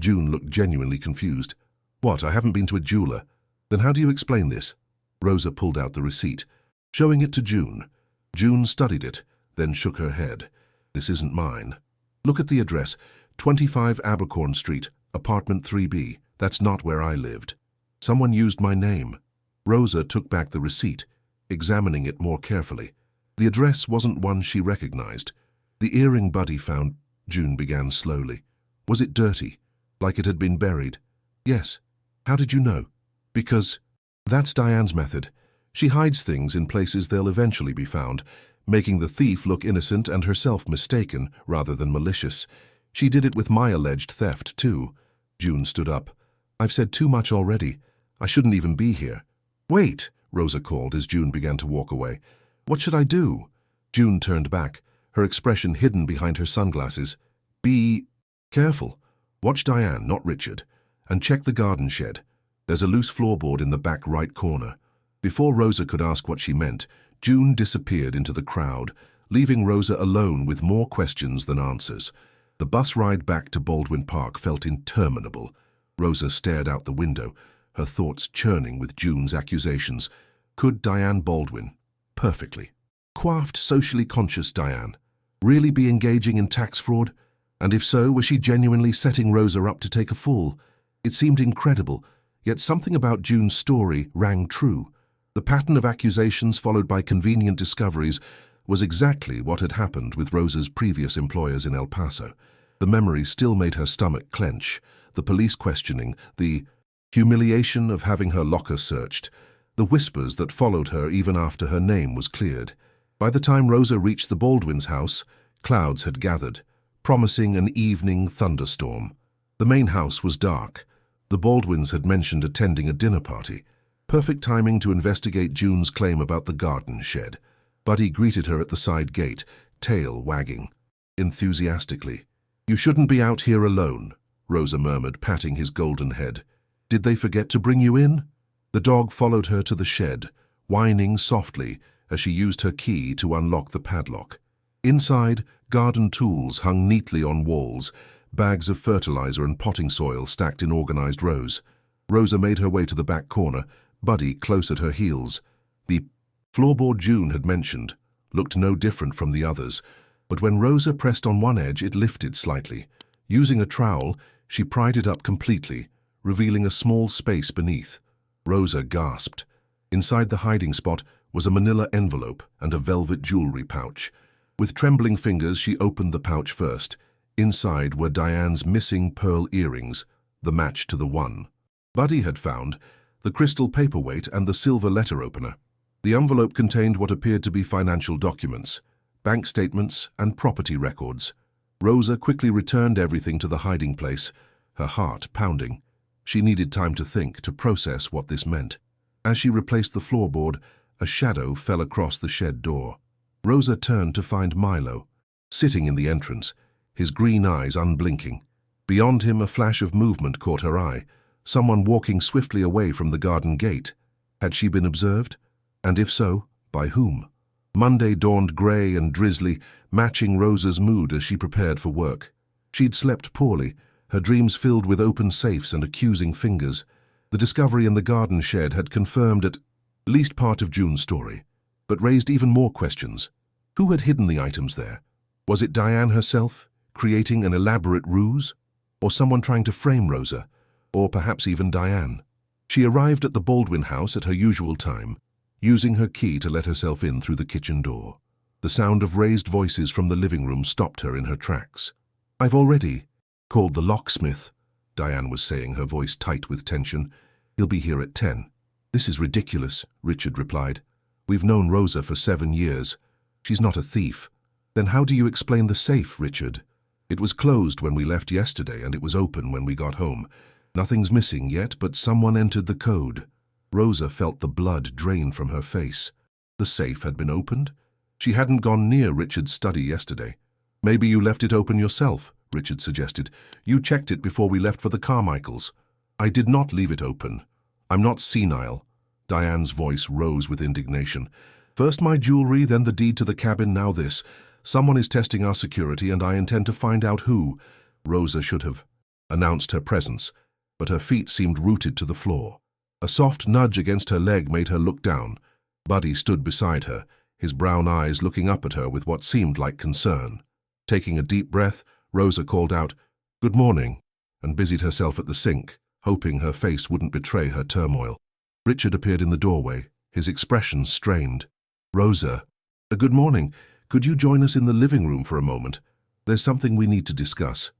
June looked genuinely confused. What, I haven't been to a jeweler? Then how do you explain this? Rosa pulled out the receipt, showing it to June. June studied it, then shook her head. This isn't mine. Look at the address, 25 Abercorn Street, apartment 3B. That's not where I lived. Someone used my name. Rosa took back the receipt, examining it more carefully. The address wasn't one she recognized. The earring Buddy found, June began slowly. Was it dirty, like it had been buried? Yes. How did you know? Because that's Diane's method. She hides things in places they'll eventually be found, making the thief look innocent and herself mistaken rather than malicious. She did it with my alleged theft, too. June stood up. I've said too much already. I shouldn't even be here. Wait, Rosa called as June began to walk away. What should I do? June turned back, her expression hidden behind her sunglasses. Be careful. Watch Diane, not Richard. And check the garden shed. There's a loose floorboard in the back right corner. Before Rosa could ask what she meant, June disappeared into the crowd, leaving Rosa alone with more questions than answers. The bus ride back to Baldwin Park felt interminable. Rosa stared out the window, her thoughts churning with June's accusations. Could Diane Baldwin, perfectly coiffed, socially conscious Diane, really be engaging in tax fraud? And if so, was she genuinely setting Rosa up to take a fall? It seemed incredible, yet something about June's story rang true. The pattern of accusations followed by convenient discoveries was exactly what had happened with Rosa's previous employers in El Paso. The memory still made her stomach clench, the police questioning, the humiliation of having her locker searched, the whispers that followed her even after her name was cleared. By the time Rosa reached the Baldwins' house, clouds had gathered, promising an evening thunderstorm. The main house was dark. The Baldwins had mentioned attending a dinner party. Perfect timing to investigate June's claim about the garden shed. Buddy greeted her at the side gate, tail wagging. Enthusiastically. You shouldn't be out here alone, Rosa murmured, patting his golden head. Did they forget to bring you in? The dog followed her to the shed, whining softly as she used her key to unlock the padlock. Inside, garden tools hung neatly on walls, bags of fertilizer and potting soil stacked in organized rows. Rosa made her way to the back corner, Buddy close at her heels. The floorboard June had mentioned looked no different from the others, but when Rosa pressed on one edge, it lifted slightly. Using a trowel, she pried it up completely, revealing a small space beneath. Rosa gasped. Inside the hiding spot was a manila envelope and a velvet jewelry pouch. With trembling fingers, she opened the pouch first. Inside were Diane's missing pearl earrings, the match to the one Buddy had found, the crystal paperweight and the silver letter opener. The envelope contained what appeared to be financial documents, bank statements and property records. Rosa quickly returned everything to the hiding place, her heart pounding. She needed time to think, to process what this meant. As she replaced the floorboard, a shadow fell across the shed door. Rosa turned to find Milo, sitting in the entrance, his green eyes unblinking. Beyond him, a flash of movement caught her eye, someone walking swiftly away from the garden gate. Had she been observed? And if so, by whom? Monday dawned grey and drizzly, matching Rosa's mood as she prepared for work. She'd slept poorly, her dreams filled with open safes and accusing fingers. The discovery in the garden shed had confirmed at least part of June's story, but raised even more questions. Who had hidden the items there? Was it Diane herself, creating an elaborate ruse? Or someone trying to frame Rosa? Or perhaps even Diane? She arrived at the Baldwin house at her usual time, using her key to let herself in through the kitchen door. The sound of raised voices from the living room stopped her in her tracks. I've already called the locksmith, Diane was saying, her voice tight with tension. He'll be here at 10. This is ridiculous, Richard replied. We've known Rosa for 7 years. She's not a thief. Then how do you explain the safe, Richard? It was closed when we left yesterday and it was open when we got home. Nothing's missing yet, but someone entered the code. Rosa felt the blood drain from her face. The safe had been opened? She hadn't gone near Richard's study yesterday. Maybe you left it open yourself, Richard suggested. You checked it before we left for the Carmichaels. I did not leave it open. I'm not senile. Diane's voice rose with indignation. First my jewelry, then the deed to the cabin, now this. Someone is testing our security and I intend to find out who. Rosa should have announced her presence, but her feet seemed rooted to the floor. A soft nudge against her leg made her look down. Buddy stood beside her, his brown eyes looking up at her with what seemed like concern. Taking a deep breath, Rosa called out, "Good morning," and busied herself at the sink, hoping her face wouldn't betray her turmoil. Richard appeared in the doorway, his expression strained. "Rosa, good morning. Could you join us in the living room for a moment? There's something we need to discuss."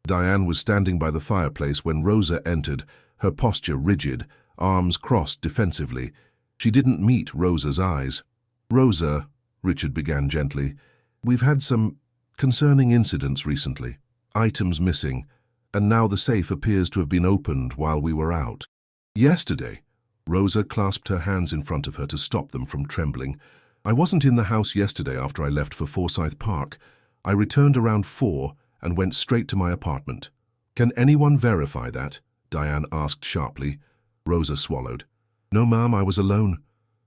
Diane was standing by the fireplace when Rosa entered, her posture rigid, arms crossed defensively. She didn't meet Rosa's eyes. "Rosa," Richard began gently, "we've had some concerning incidents recently. Items missing, and now the safe appears to have been opened while we were out." "Yesterday?" Rosa clasped her hands in front of her to stop them from trembling. "I wasn't in the house yesterday after I left for Forsyth Park. I returned around 4 and went straight to my apartment." "Can anyone verify that?" Diane asked sharply. Rosa swallowed. "No, ma'am, I was alone."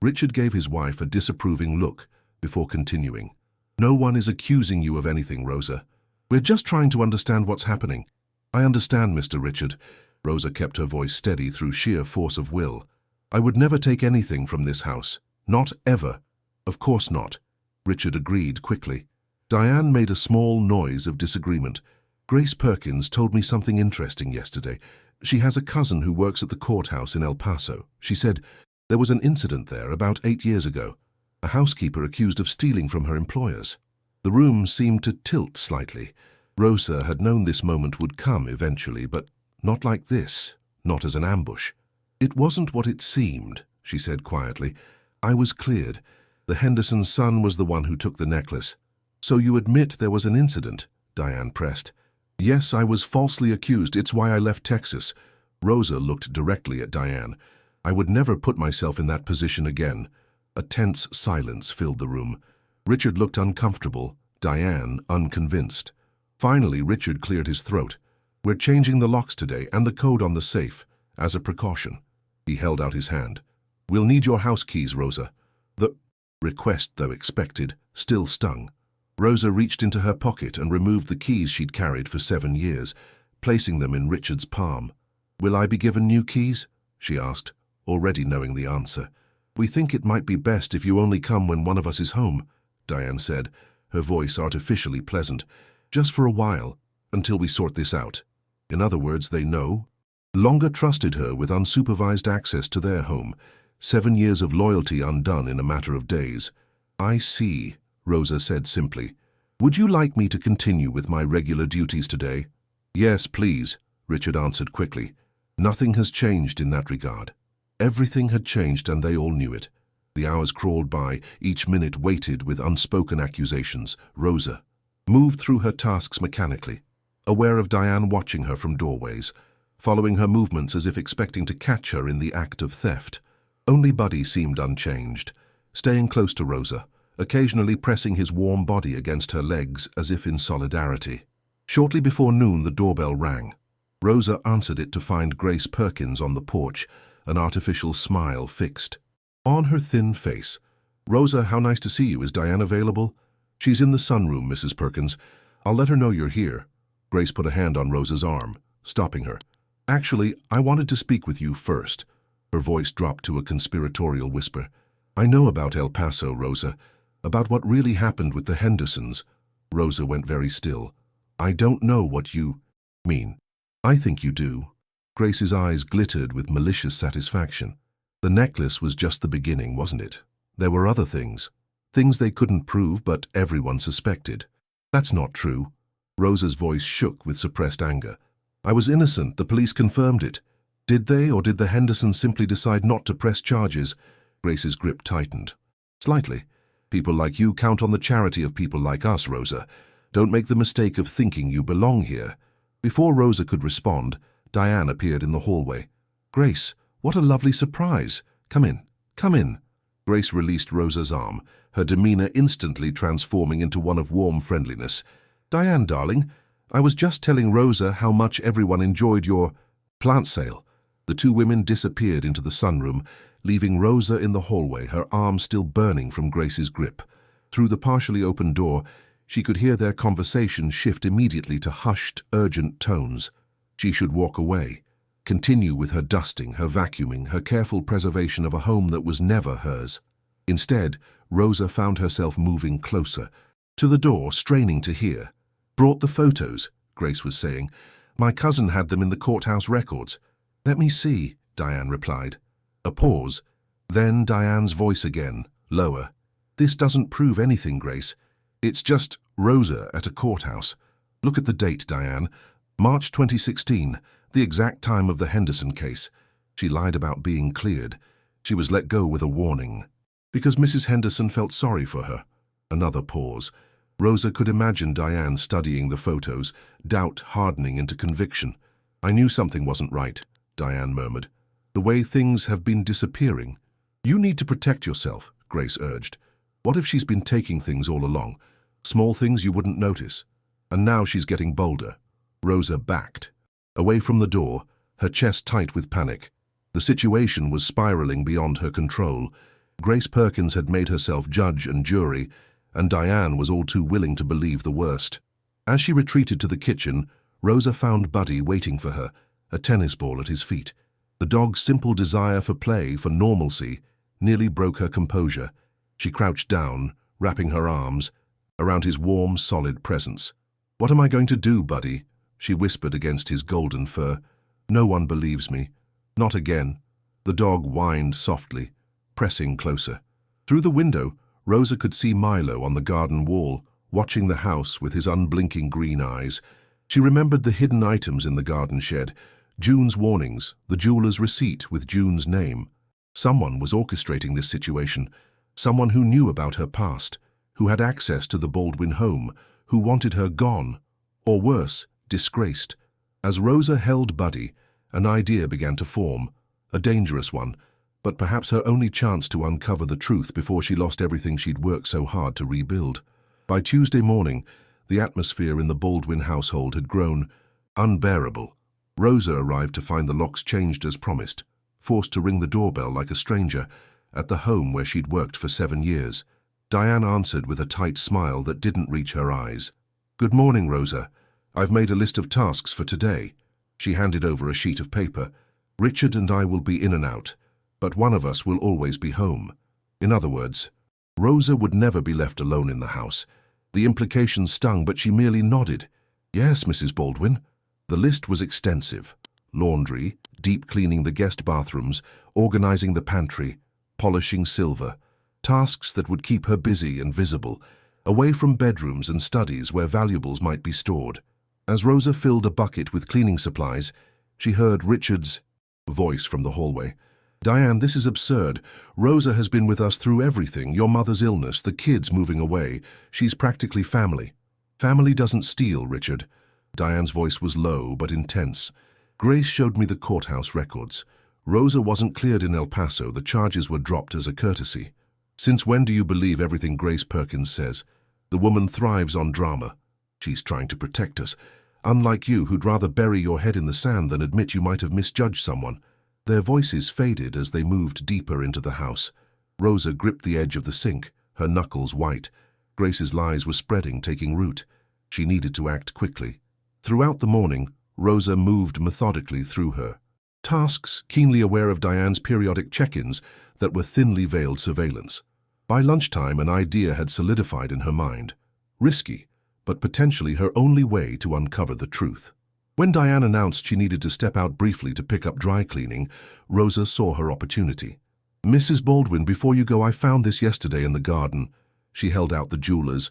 Richard gave his wife a disapproving look before continuing. "No one is accusing you of anything, Rosa. We're just trying to understand what's happening." "I understand, Mr. Richard." Rosa kept her voice steady through sheer force of will. "I would never take anything from this house. Not ever." "Of course not," Richard agreed quickly. Diane made a small noise of disagreement. "Grace Perkins told me something interesting yesterday. She has a cousin who works at the courthouse in El Paso. She said there was an incident there about 8 years ago. A housekeeper accused of stealing from her employers." The room seemed to tilt slightly. Rosa had known this moment would come eventually, but not like this, not as an ambush. "It wasn't what it seemed," she said quietly. "I was cleared. The Henderson's son was the one who took the necklace." "So you admit there was an incident?" Diane pressed. "Yes, I was falsely accused. It's why I left Texas." Rosa looked directly at Diane. "I would never put myself in that position again." A tense silence filled the room. Richard looked uncomfortable, Diane unconvinced. Finally, Richard cleared his throat. "We're changing the locks today and the code on the safe, as a precaution." He held out his hand. "We'll need your house keys, Rosa." The request, though expected, still stung. Rosa reached into her pocket and removed the keys she'd carried for 7 years, placing them in Richard's palm. "Will I be given new keys?" she asked, already knowing the answer. "We think it might be best if you only come when one of us is home," Diane said, her voice artificially pleasant. "Just for a while, until we sort this out." In other words, they no longer trusted her with unsupervised access to their home. 7 years of loyalty undone in a matter of days. "I see," Rosa said simply. "Would you like me to continue with my regular duties today?" "Yes, please," Richard answered quickly. Nothing has changed in that regard. Everything had changed and they all knew it. The hours crawled by, each minute weighted with unspoken accusations. Rosa moved through her tasks mechanically, aware of Diane watching her from doorways, following her movements as if expecting to catch her in the act of theft. Only Buddy seemed unchanged, staying close to Rosa, occasionally pressing his warm body against her legs as if in solidarity. Shortly before noon, the doorbell rang. Rosa answered it to find Grace Perkins on the porch, an artificial smile fixed on her thin face. "Rosa, how nice to see you. Is Diane available?" "She's in the sunroom, Mrs. Perkins. I'll let her know you're here." Grace put a hand on Rosa's arm, stopping her. "Actually, I wanted to speak with you first." Her voice dropped to a conspiratorial whisper. "I know about El Paso, Rosa, about what really happened with the Hendersons." Rosa went very still. "I don't know what you mean." "I think you do." Grace's eyes glittered with malicious satisfaction. "The necklace was just the beginning, wasn't it? There were other things. Things they couldn't prove, but everyone suspected." "That's not true." Rosa's voice shook with suppressed anger. I was innocent, the police confirmed it. Did they, or did the Hendersons simply decide not to press charges? Grace's grip tightened. Slightly. People like you count on the charity of people like us, Rosa. Don't make the mistake of thinking you belong here. Before Rosa could respond, Diane appeared in the hallway. Grace, what a lovely surprise. Come in, come in. Grace released Rosa's arm, her demeanor instantly transforming into one of warm friendliness. Diane, darling, I was just telling Rosa how much everyone enjoyed your plant sale. The two women disappeared into the sunroom, leaving Rosa in the hallway, her arm still burning from Grace's grip. Through the partially open door, she could hear their conversation shift immediately to hushed, urgent tones. She should walk away, continue with her dusting, her vacuuming, her careful preservation of a home that was never hers. Instead, Rosa found herself moving closer, to the door, straining to hear. Brought the photos, Grace was saying. My cousin had them in the courthouse records. Let me see, Diane replied. A pause. Then Diane's voice again, lower. This doesn't prove anything, Grace. It's just Rosa at a courthouse. Look at the date, Diane. March 2016, the exact time of the Henderson case. She lied about being cleared. She was let go with a warning. Because Mrs. Henderson felt sorry for her. Another pause. Rosa could imagine Diane studying the photos, doubt hardening into conviction. I knew something wasn't right, Diane murmured. The way things have been disappearing. You need to protect yourself, Grace urged. What if she's been taking things all along? Small things you wouldn't notice. And now she's getting bolder. Rosa backed. Away from the door, her chest tight with panic. The situation was spiraling beyond her control. Grace Perkins had made herself judge and jury, and Diane was all too willing to believe the worst. As she retreated to the kitchen, Rosa found Buddy waiting for her, a tennis ball at his feet. The dog's simple desire for play, for normalcy, nearly broke her composure. She crouched down, wrapping her arms around his warm, solid presence. What am I going to do, Buddy? She whispered against his golden fur. No one believes me. Not again. The dog whined softly, pressing closer. Through the window, Rosa could see Milo on the garden wall, watching the house with his unblinking green eyes. She remembered the hidden items in the garden shed, June's warnings, the jeweler's receipt with June's name. Someone was orchestrating this situation, someone who knew about her past, who had access to the Baldwin home, who wanted her gone, or worse, disgraced. As Rosa held Buddy, an idea began to form, a dangerous one, but perhaps her only chance to uncover the truth before she lost everything she'd worked so hard to rebuild. By Tuesday morning, the atmosphere in the Baldwin household had grown unbearable. Rosa arrived to find the locks changed as promised, forced to ring the doorbell like a stranger, at the home where she'd worked for 7 years. Diane answered with a tight smile that didn't reach her eyes. Good morning, Rosa. I've made a list of tasks for today. She handed over a sheet of paper. Richard and I will be in and out, but one of us will always be home. In other words, Rosa would never be left alone in the house. The implication stung, but she merely nodded. Yes, Mrs. Baldwin. The list was extensive. Laundry, deep cleaning the guest bathrooms, organizing the pantry, polishing silver. Tasks that would keep her busy and visible, away from bedrooms and studies where valuables might be stored. As Rosa filled a bucket with cleaning supplies, she heard Richard's voice from the hallway. Diane, this is absurd. Rosa has been with us through everything, your mother's illness, the kids moving away. She's practically family. Family doesn't steal, Richard. Diane's voice was low but intense. Grace showed me the courthouse records. Rosa wasn't cleared in El Paso. The charges were dropped as a courtesy. Since when do you believe everything Grace Perkins says? The woman thrives on drama. She's trying to protect us. Unlike you, who'd rather bury your head in the sand than admit you might have misjudged someone. Their voices faded as they moved deeper into the house. Rosa gripped the edge of the sink, her knuckles white. Grace's lies were spreading, taking root. She needed to act quickly. Throughout the morning, Rosa moved methodically through her tasks, keenly aware of Diane's periodic check-ins that were thinly veiled surveillance. By lunchtime, an idea had solidified in her mind. Risky, but potentially her only way to uncover the truth. When Diane announced she needed to step out briefly to pick up dry cleaning, Rosa saw her opportunity. Mrs. Baldwin, before you go, I found this yesterday in the garden. She held out the jeweler's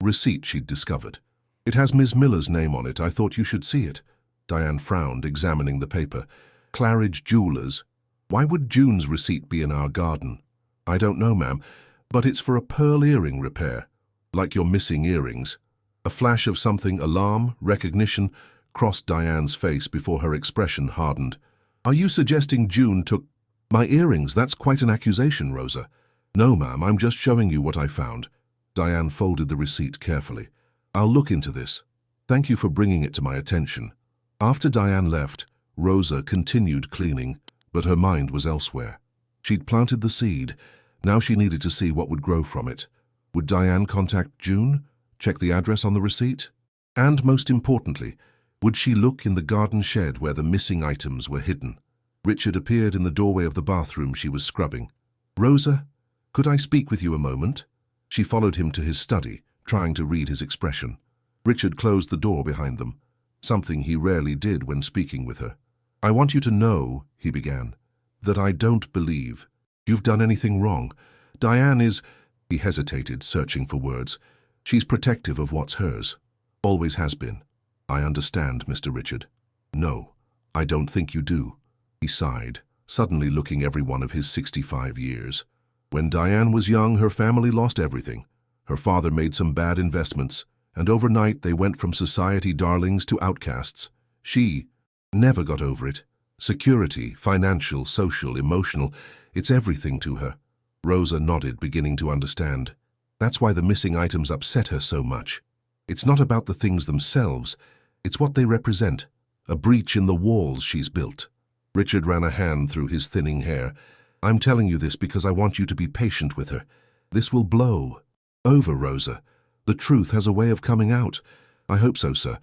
receipt she'd discovered. It has Miss Miller's name on it. I thought you should see it. Diane frowned, examining the paper. Claridge Jewelers. Why would June's receipt be in our garden? I don't know, ma'am, but it's for a pearl earring repair. Like your missing earrings. A flash of something, alarm, recognition, crossed Diane's face before her expression hardened. Are you suggesting June took my earrings? That's quite an accusation, Rosa. No, ma'am, I'm just showing you what I found. Diane folded the receipt carefully. I'll look into this. Thank you for bringing it to my attention. After Diane left, Rosa continued cleaning, but her mind was elsewhere. She'd planted the seed. Now she needed to see what would grow from it. Would Diane contact June? Check the address on the receipt? And most importantly, would she look in the garden shed where the missing items were hidden? Richard appeared in the doorway of the bathroom she was scrubbing. Rosa, could I speak with you a moment? She followed him to his study, trying to read his expression. Richard closed the door behind them, something he rarely did when speaking with her. I want you to know, he began, that I don't believe you've done anything wrong. Diane is... He hesitated, searching for words. She's protective of what's hers. Always has been. I understand, Mr. Richard. No, I don't think you do. He sighed, suddenly looking every one of his 65 years. When Diane was young, her family lost everything. Her father made some bad investments, and overnight they went from society darlings to outcasts. She never got over it. Security, financial, social, emotional, it's everything to her. Rosa nodded, beginning to understand. That's why the missing items upset her so much. It's not about the things themselves, it's what they represent, a breach in the walls she's built. Richard ran a hand through his thinning hair. I'm telling you this because I want you to be patient with her. This will blow over, Rosa. The truth has a way of coming out. I hope so, sir.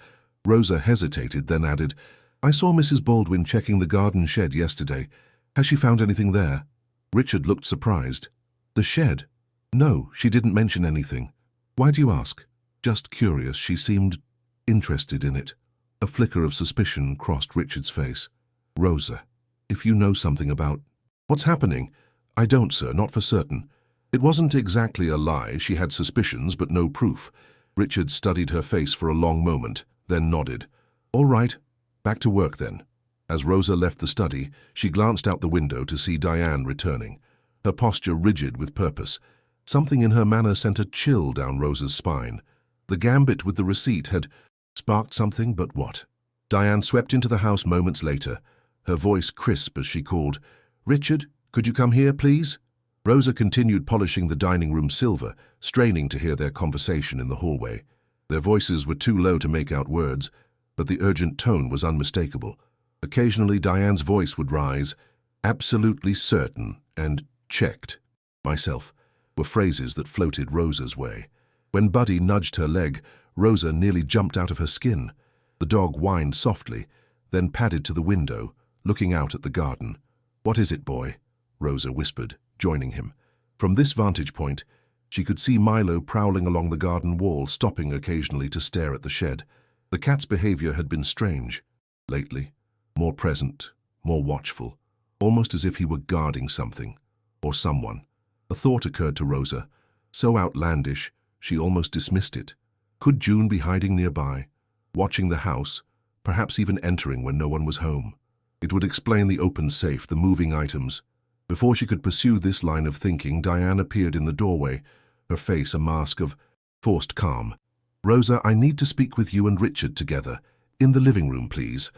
Rosa hesitated, then added, I saw Mrs. Baldwin checking the garden shed yesterday. Has she found anything there? Richard looked surprised. The shed? No, she didn't mention anything. Why do you ask? Just curious. She seemed interested in it. A flicker of suspicion crossed Richard's face. Rosa, if you know something about... What's happening? I don't, sir, not for certain. It wasn't exactly a lie. She had suspicions, but no proof. Richard studied her face for a long moment, then nodded. All right, back to work then. As Rosa left the study, she glanced out the window to see Diane returning, her posture rigid with purpose. Something in her manner sent a chill down Rosa's spine. The gambit with the receipt had sparked something, but what? Diane swept into the house moments later, her voice crisp as she called, Richard, could you come here, please? Rosa continued polishing the dining room silver, straining to hear their conversation in the hallway. Their voices were too low to make out words, but the urgent tone was unmistakable. Occasionally Diane's voice would rise, absolutely certain, and checked. Myself were phrases that floated Rosa's way. When Buddy nudged her leg, Rosa nearly jumped out of her skin. The dog whined softly, then padded to the window, looking out at the garden. What is it, boy? Rosa whispered, joining him. From this vantage point, she could see Milo prowling along the garden wall, stopping occasionally to stare at the shed. The cat's behavior had been strange. Lately, more present, more watchful, almost as if he were guarding something, or someone. A thought occurred to Rosa, so outlandish, she almost dismissed it. Could June be hiding nearby, watching the house, perhaps even entering when no one was home? It would explain the open safe, the moving items. Before she could pursue this line of thinking, Diane appeared in the doorway, her face a mask of forced calm. Rosa, I need to speak with you and Richard together. In the living room, please.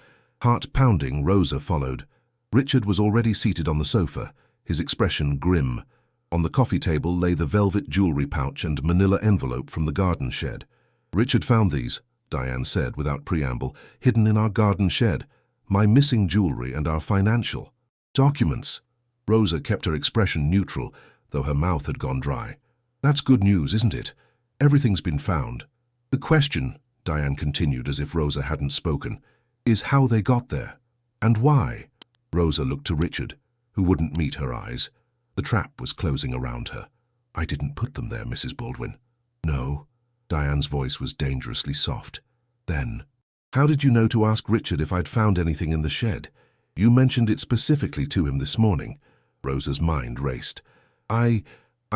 Heart pounding, Rosa followed. Richard was already seated on the sofa, his expression grim. On the coffee table lay the velvet jewelry pouch and manila envelope from the garden shed. Richard found these, Diane said without preamble, hidden in our garden shed. My missing jewelry and our financial documents. Rosa kept her expression neutral, though her mouth had gone dry. That's good news, isn't it? Everything's been found. The question, Diane continued as if Rosa hadn't spoken, is how they got there. And why? Rosa looked to Richard, who wouldn't meet her eyes. The trap was closing around her. I didn't put them there, Mrs. Baldwin. No. Diane's voice was dangerously soft. Then, how did you know to ask Richard if I'd found anything in the shed? You mentioned it specifically to him this morning. Rosa's mind raced. I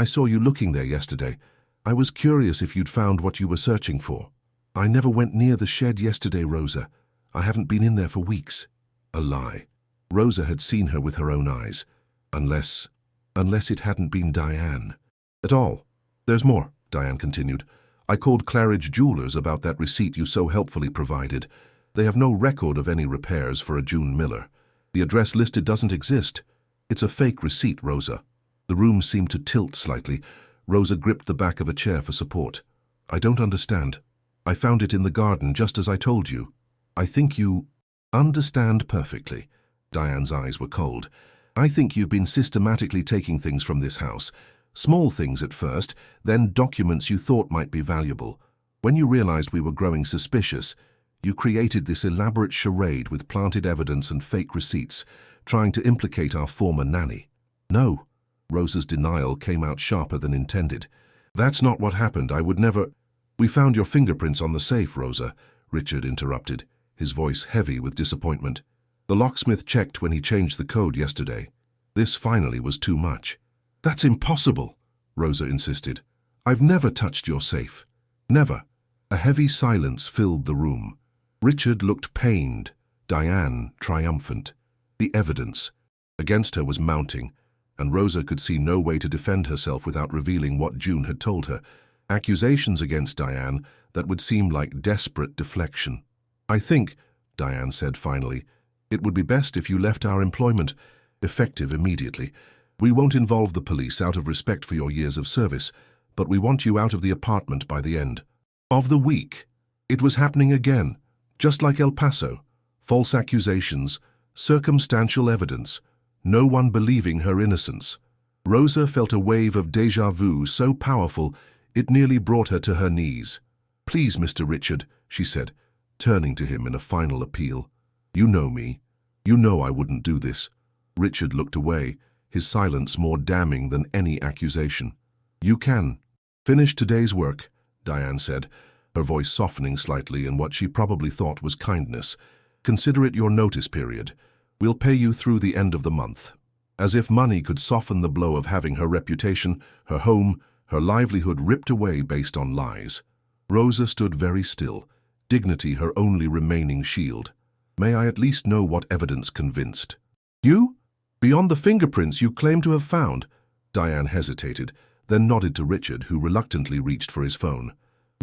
saw you looking there yesterday. I was curious if you'd found what you were searching for. I never went near the shed yesterday, Rosa. I haven't been in there for weeks. A lie. Rosa had seen her with her own eyes. Unless it hadn't been Diane. At all. There's more, Diane continued. I called Claridge Jewelers about that receipt you so helpfully provided. They have no record of any repairs for a June Miller. The address listed doesn't exist. It's a fake receipt, Rosa. The room seemed to tilt slightly. Rosa gripped the back of a chair for support. I don't understand. I found it in the garden just as I told you. I think you understand perfectly. Diane's eyes were cold. I think you've been systematically taking things from this house. Small things at first, then documents you thought might be valuable. When you realized we were growing suspicious, you created this elaborate charade with planted evidence and fake receipts, trying to implicate our former nanny. No. Rosa's denial came out sharper than intended. That's not what happened. I would never... We found your fingerprints on the safe, Rosa, Richard interrupted, his voice heavy with disappointment. The locksmith checked when he changed the code yesterday. This finally was too much. That's impossible, Rosa insisted. I've never touched your safe. Never. A heavy silence filled the room. Richard looked pained, Diane triumphant. The evidence against her was mounting, and Rosa could see no way to defend herself without revealing what June had told her. Accusations against Diane that would seem like desperate deflection. I think, Diane said finally, it would be best if you left our employment, effective immediately. We won't involve the police out of respect for your years of service, but we want you out of the apartment by the end of the week. It was happening again, just like El Paso. False accusations, circumstantial evidence, no one believing her innocence. Rosa felt a wave of déjà vu so powerful it nearly brought her to her knees. Please, Mr. Richard, she said, turning to him in a final appeal. You know me. You know I wouldn't do this. Richard looked away, his silence more damning than any accusation. You can finish today's work, Diane said, her voice softening slightly in what she probably thought was kindness. Consider it your notice period. We'll pay you through the end of the month. As if money could soften the blow of having her reputation, her home, her livelihood ripped away based on lies. Rosa stood very still, dignity her only remaining shield. May I at least know what evidence convinced? You? Beyond the fingerprints you claim to have found? Diane hesitated, then nodded to Richard, who reluctantly reached for his phone.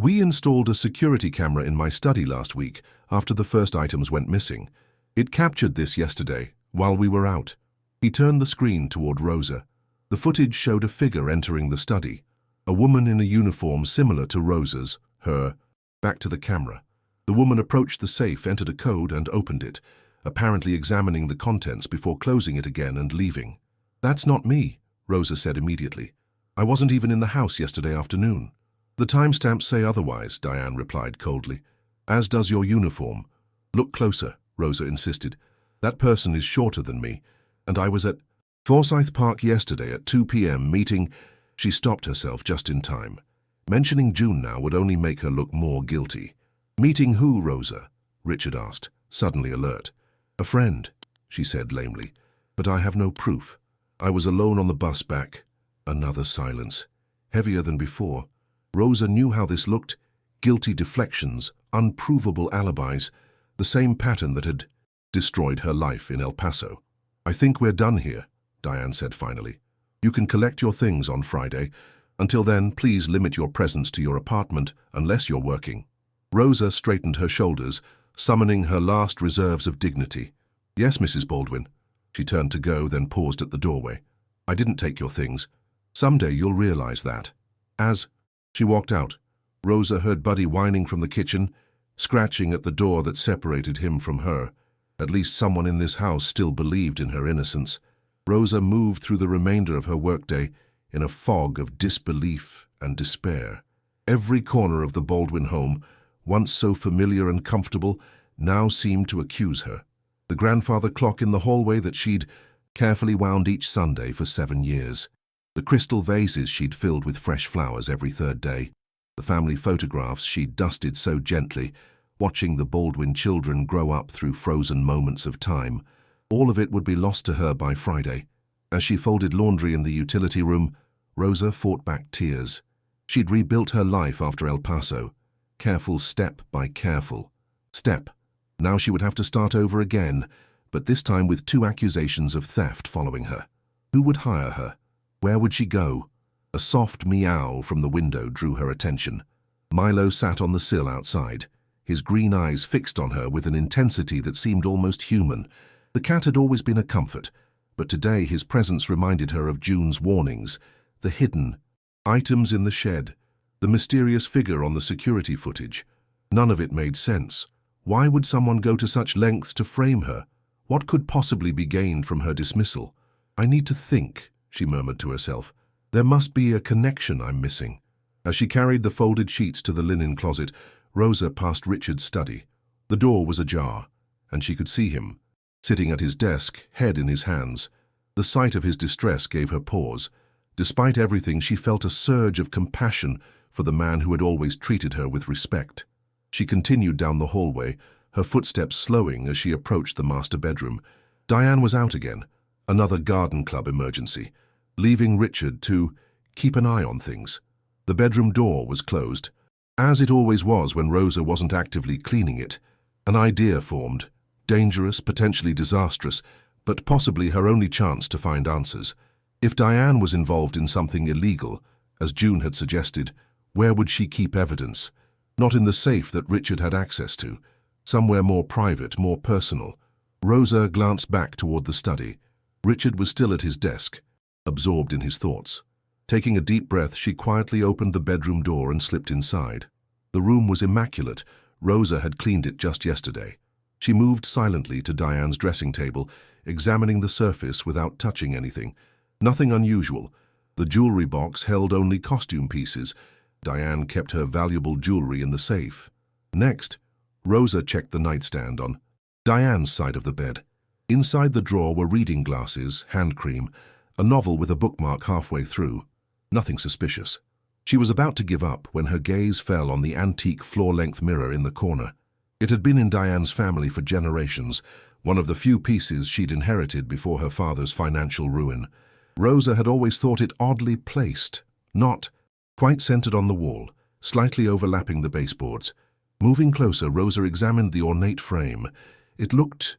We installed a security camera in my study last week after the first items went missing. It captured this yesterday, while we were out. He turned the screen toward Rosa. The footage showed a figure entering the study. A woman in a uniform similar to Rosa's, back to the camera. The woman approached the safe, entered a code, and opened it, apparently examining the contents before closing it again and leaving. That's not me, Rosa said immediately. I wasn't even in the house yesterday afternoon. The timestamps say otherwise, Diane replied coldly. As does your uniform. Look closer, Rosa insisted. That person is shorter than me, and I was at Forsyth Park yesterday at 2 p.m. meeting. She stopped herself just in time. Mentioning June now would only make her look more guilty. Meeting who, Rosa? Richard asked, suddenly alert. A friend, she said lamely, but I have no proof. I was alone on the bus back. Another silence, heavier than before. Rosa knew how this looked. Guilty deflections, unprovable alibis, the same pattern that had destroyed her life in El Paso. I think we're done here, Diane said finally. You can collect your things on Friday. Until then, please limit your presence to your apartment unless you're working. Rosa straightened her shoulders, summoning her last reserves of dignity. Yes, Mrs. Baldwin. She turned to go, then paused at the doorway. I didn't take your things. Someday you'll realize that. As she walked out, Rosa heard Buddy whining from the kitchen, scratching at the door that separated him from her. At least someone in this house still believed in her innocence. Rosa moved through the remainder of her workday in a fog of disbelief and despair. Every corner of the Baldwin home, once so familiar and comfortable, now seemed to accuse her. The grandfather clock in the hallway that she'd carefully wound each Sunday for 7 years. The crystal vases she'd filled with fresh flowers every third day. The family photographs she'd dusted so gently, watching the Baldwin children grow up through frozen moments of time. All of it would be lost to her by Friday. As she folded laundry in the utility room, Rosa fought back tears. She'd rebuilt her life after El Paso, careful step by careful step. Now she would have to start over again, but this time with 2 accusations of theft following her. Who would hire her? Where would she go? A soft meow from the window drew her attention. Milo sat on the sill outside, his green eyes fixed on her with an intensity that seemed almost human. The cat had always been a comfort, but today his presence reminded her of June's warnings, the hidden items in the shed, the mysterious figure on the security footage. None of it made sense. Why would someone go to such lengths to frame her? What could possibly be gained from her dismissal? I need to think, she murmured to herself. There must be a connection I'm missing. As she carried the folded sheets to the linen closet, Rosa passed Richard's study. The door was ajar, and she could see him, sitting at his desk, head in his hands. The sight of his distress gave her pause. Despite everything, she felt a surge of compassion for the man who had always treated her with respect. She continued down the hallway, her footsteps slowing as she approached the master bedroom. Diane was out again, another garden club emergency, leaving Richard to keep an eye on things. The bedroom door was closed, as it always was when Rosa wasn't actively cleaning it. An idea formed, dangerous, potentially disastrous, but possibly her only chance to find answers. If Diane was involved in something illegal, as June had suggested, where would she keep evidence? Not in the safe that Richard had access to, somewhere more private, more personal. Rosa glanced back toward the study. Richard was still at his desk, absorbed in his thoughts. Taking a deep breath, she quietly opened the bedroom door and slipped inside. The room was immaculate. Rosa had cleaned it just yesterday. She moved silently to Diane's dressing table, examining the surface without touching anything. Nothing unusual. The jewelry box held only costume pieces. Diane kept her valuable jewelry in the safe. Next, Rosa checked the nightstand on Diane's side of the bed. Inside the drawer were reading glasses, hand cream, a novel with a bookmark halfway through. Nothing suspicious. She was about to give up when her gaze fell on the antique floor-length mirror in the corner. It had been in Diane's family for generations, one of the few pieces she'd inherited before her father's financial ruin. Rosa had always thought it oddly placed, not quite centered on the wall, slightly overlapping the baseboards. Moving closer, Rosa examined the ornate frame. It looked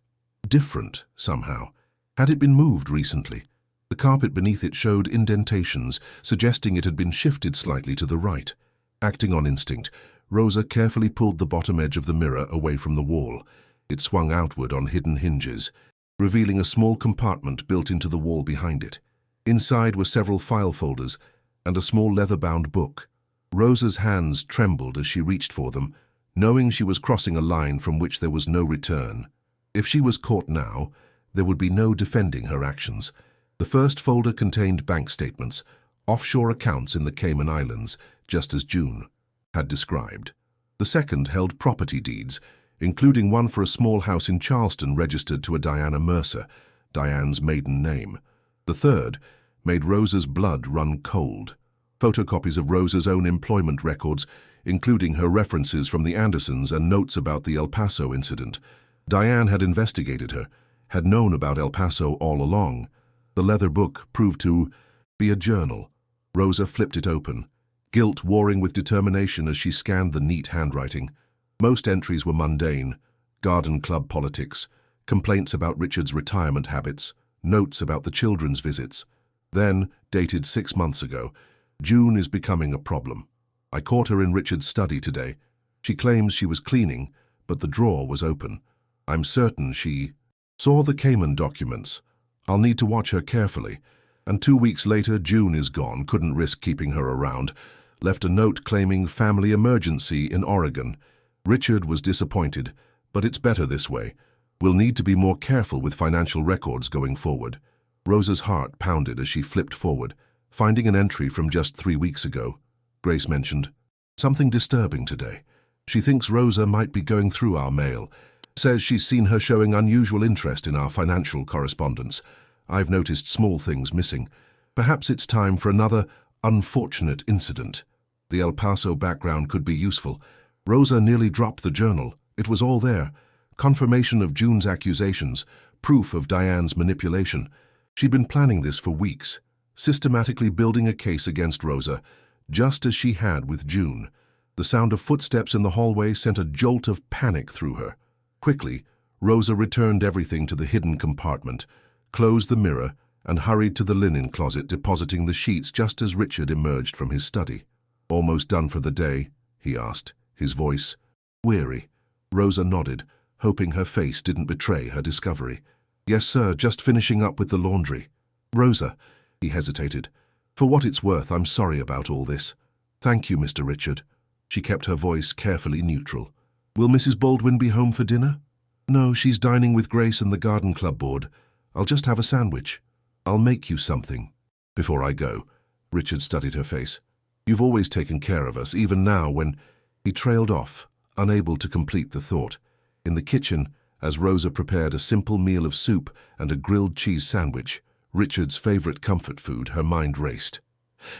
different, somehow. Had it been moved recently? The carpet beneath it showed indentations, suggesting it had been shifted slightly to the right. Acting on instinct, Rosa carefully pulled the bottom edge of the mirror away from the wall. It swung outward on hidden hinges, revealing a small compartment built into the wall behind it. Inside were several file folders and a small leather-bound book. Rosa's hands trembled as she reached for them, knowing she was crossing a line from which there was no return. If she was caught now, there would be no defending her actions. The first folder contained bank statements, offshore accounts in the Cayman Islands, just as June had described. The second held property deeds, including one for a small house in Charleston registered to a Diana Mercer, Diane's maiden name. The third made Rosa's blood run cold. Photocopies of Rosa's own employment records, including her references from the Andersons and notes about the El Paso incident. Diane had investigated her, had known about El Paso all along. The leather book proved to be a journal. Rosa flipped it open, guilt warring with determination as she scanned the neat handwriting. Most entries were mundane: garden club politics, complaints about Richard's retirement habits, notes about the children's visits. Then, dated 6 months ago, June is becoming a problem. I caught her in Richard's study today. She claims she was cleaning, but the drawer was open. I'm certain she saw the Cayman documents. I'll need to watch her carefully. And 2 weeks later, June is gone, couldn't risk keeping her around. Left a note claiming family emergency in Oregon. Richard was disappointed, but it's better this way. We'll need to be more careful with financial records going forward. Rosa's heart pounded as she flipped forward, finding an entry from just 3 weeks ago. Grace mentioned, "Something disturbing today. She thinks Rosa might be going through our mail. Says she's seen her showing unusual interest in our financial correspondence. I've noticed small things missing. Perhaps it's time for another unfortunate incident." The El Paso background could be useful. Rosa nearly dropped the journal. It was all there. Confirmation of June's accusations, proof of Diane's manipulation. She'd been planning this for weeks, systematically building a case against Rosa, just as she had with June. The sound of footsteps in the hallway sent a jolt of panic through her. Quickly, Rosa returned everything to the hidden compartment, closed the mirror, and hurried to the linen closet, depositing the sheets just as Richard emerged from his study. "Almost done for the day?" he asked, his voice weary. Rosa nodded, hoping her face didn't betray her discovery. "Yes, sir, just finishing up with the laundry." "Rosa," he hesitated. "For what it's worth, I'm sorry about all this." "Thank you, Mr. Richard." She kept her voice carefully neutral. "Will Mrs. Baldwin be home for dinner?" "No, she's dining with Grace and the garden club board. I'll just have a sandwich." "I'll make you something." "Before I go," Richard studied her face. "You've always taken care of us, even now when—" He trailed off, unable to complete the thought. In the kitchen, as Rosa prepared a simple meal of soup and a grilled cheese sandwich, Richard's favorite comfort food, her mind raced.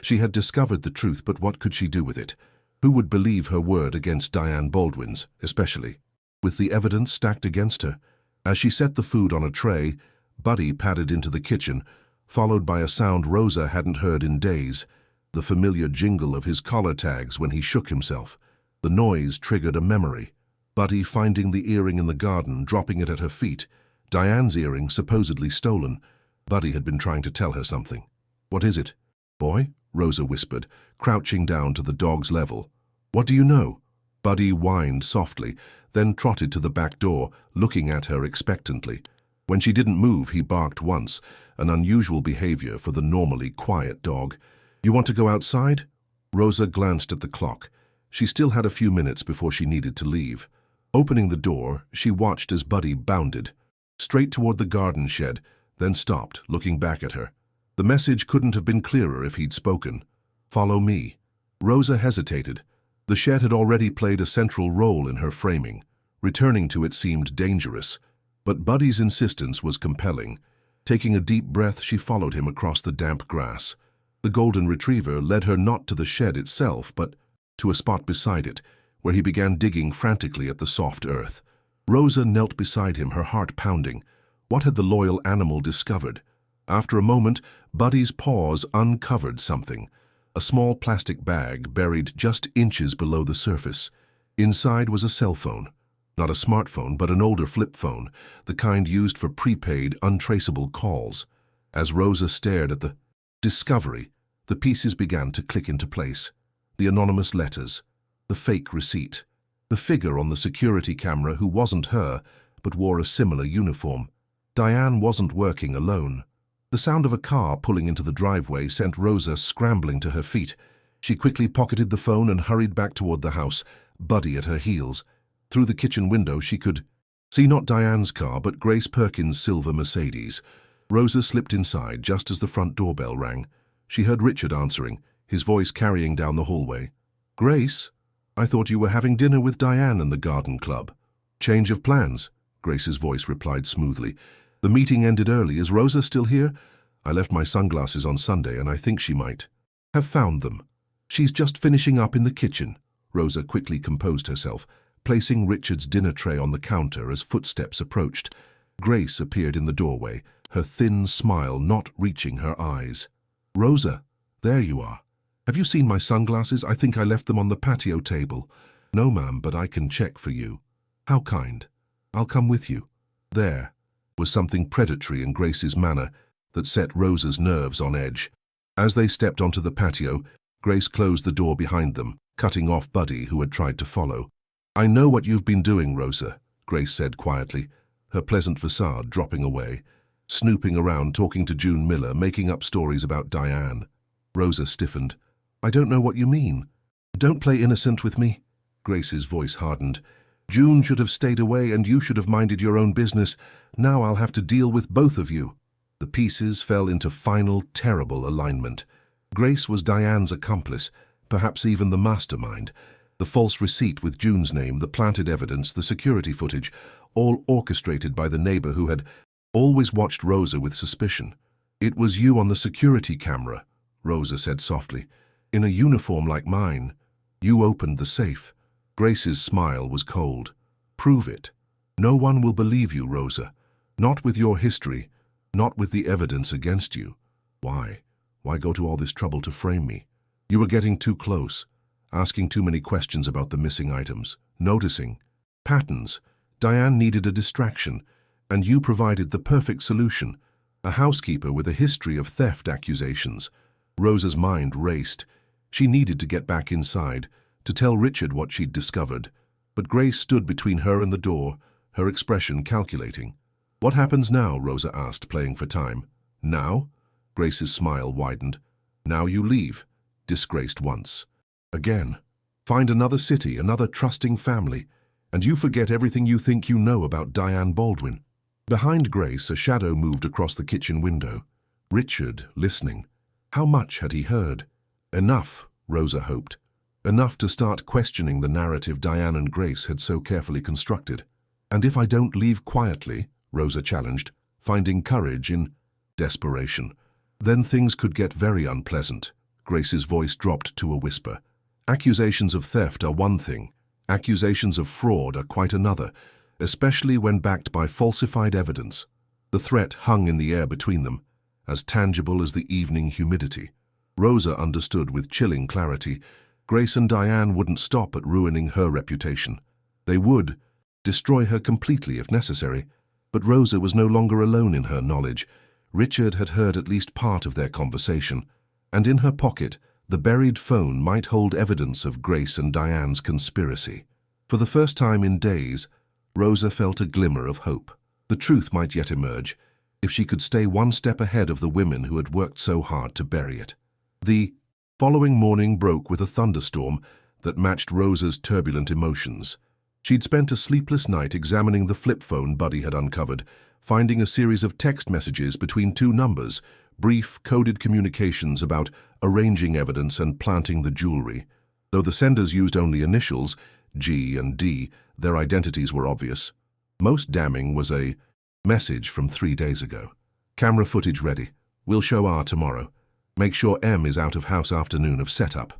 She had discovered the truth, but what could she do with it? Who would believe her word against Diane Baldwin's, especially with the evidence stacked against her? As she set the food on a tray, Buddy padded into the kitchen, followed by a sound Rosa hadn't heard in days, the familiar jingle of his collar tags when he shook himself. The noise triggered a memory. Buddy finding the earring in the garden, dropping it at her feet. Diane's earring supposedly stolen. Buddy had been trying to tell her something. "What is it, boy?" Rosa whispered, crouching down to the dog's level. "What do you know?" Buddy whined softly, then trotted to the back door, looking at her expectantly. When she didn't move, he barked once, an unusual behavior for the normally quiet dog. "You want to go outside?" Rosa glanced at the clock. She still had a few minutes before she needed to leave. Opening the door, she watched as Buddy bounded straight toward the garden shed, then stopped, looking back at her. The message couldn't have been clearer if he'd spoken. "Follow me." Rosa hesitated. The shed had already played a central role in her framing. Returning to it seemed dangerous. But Buddy's insistence was compelling. Taking a deep breath, she followed him across the damp grass. The golden retriever led her not to the shed itself, but to a spot beside it, where he began digging frantically at the soft earth. Rosa knelt beside him, her heart pounding. What had the loyal animal discovered? After a moment, Buddy's paws uncovered something. A small plastic bag buried just inches below the surface. Inside was a cell phone. Not a smartphone, but an older flip phone, the kind used for prepaid, untraceable calls. As Rosa stared at the discovery, the pieces began to click into place. The anonymous letters, the fake receipt, the figure on the security camera who wasn't her, but wore a similar uniform. Diane wasn't working alone. The sound of a car pulling into the driveway sent Rosa scrambling to her feet. She quickly pocketed the phone and hurried back toward the house, Buddy at her heels. Through the kitchen window she could see not Diane's car, but Grace Perkins' silver Mercedes. Rosa slipped inside just as the front doorbell rang. She heard Richard answering, his voice carrying down the hallway. "Grace, I thought you were having dinner with Diane and the garden club." "Change of plans," Grace's voice replied smoothly. "The meeting ended early. Is Rosa still here? I left my sunglasses on Sunday and I think she might have found them." "She's just finishing up in the kitchen." Rosa quickly composed herself, placing Richard's dinner tray on the counter as footsteps approached. Grace appeared in the doorway, her thin smile not reaching her eyes. "Rosa, there you are. Have you seen my sunglasses? I think I left them on the patio table." "No, ma'am, but I can check for you." "How kind. I'll come with you." There was something predatory in Grace's manner that set Rosa's nerves on edge. As they stepped onto the patio, Grace closed the door behind them, cutting off Buddy, who had tried to follow. "I know what you've been doing, Rosa," Grace said quietly, her pleasant facade dropping away. "Snooping around, talking to June Miller, making up stories about Diane." Rosa stiffened. "I don't know what you mean." "Don't play innocent with me." Grace's voice hardened. "June should have stayed away and you should have minded your own business. Now I'll have to deal with both of you." The pieces fell into final, terrible alignment. Grace was Diane's accomplice, perhaps even the mastermind. The false receipt with June's name, the planted evidence, the security footage, all orchestrated by the neighbor who had always watched Rosa with suspicion. "It was you on the security camera," Rosa said softly. "In a uniform like mine. You opened the safe." Grace's smile was cold. "Prove it. No one will believe you, Rosa. Not with your history, not with the evidence against you. Why? Why go to all this trouble to frame me? You were getting too close. asking too many questions about the missing items, noticing patterns. Diane needed a distraction, and you provided the perfect solution, a housekeeper with a history of theft accusations. Rosa's mind raced. She needed to get back inside, to tell Richard what she'd discovered. But Grace stood between her and the door, her expression calculating. "What happens now?" Rosa asked, playing for time. "Now?" Grace's smile widened. "Now you leave, disgraced once. Again. Find another city, another trusting family, and you forget everything you think you know about Diane Baldwin." Behind Grace, a shadow moved across the kitchen window. Richard, listening. How much had he heard? Enough, Rosa hoped. Enough to start questioning the narrative Diane and Grace had so carefully constructed. "And if I don't leave quietly," Rosa challenged, finding courage in desperation. "Then things could get very unpleasant." Grace's voice dropped to a whisper. "Accusations of theft are one thing. Accusations of fraud are quite another, especially when backed by falsified evidence." The threat hung in the air between them, as tangible as the evening humidity. Rosa understood with chilling clarity. Grace and Diane wouldn't stop at ruining her reputation. They would destroy her completely if necessary. But Rosa was no longer alone in her knowledge. Richard had heard at least part of their conversation, and in her pocket, the buried phone might hold evidence of Grace and Diane's conspiracy. For the first time in days, Rosa felt a glimmer of hope. The truth might yet emerge, if she could stay one step ahead of the women who had worked so hard to bury it. The following morning broke with a thunderstorm that matched Rosa's turbulent emotions. She'd spent a sleepless night examining the flip phone Buddy had uncovered, finding a series of text messages between two numbers, brief, coded communications about arranging evidence and planting the jewelry. Though the senders used only initials, G and D, their identities were obvious. Most damning was a message from 3 days ago. "Camera footage ready. We'll show R tomorrow. Make sure M is out of house afternoon of setup."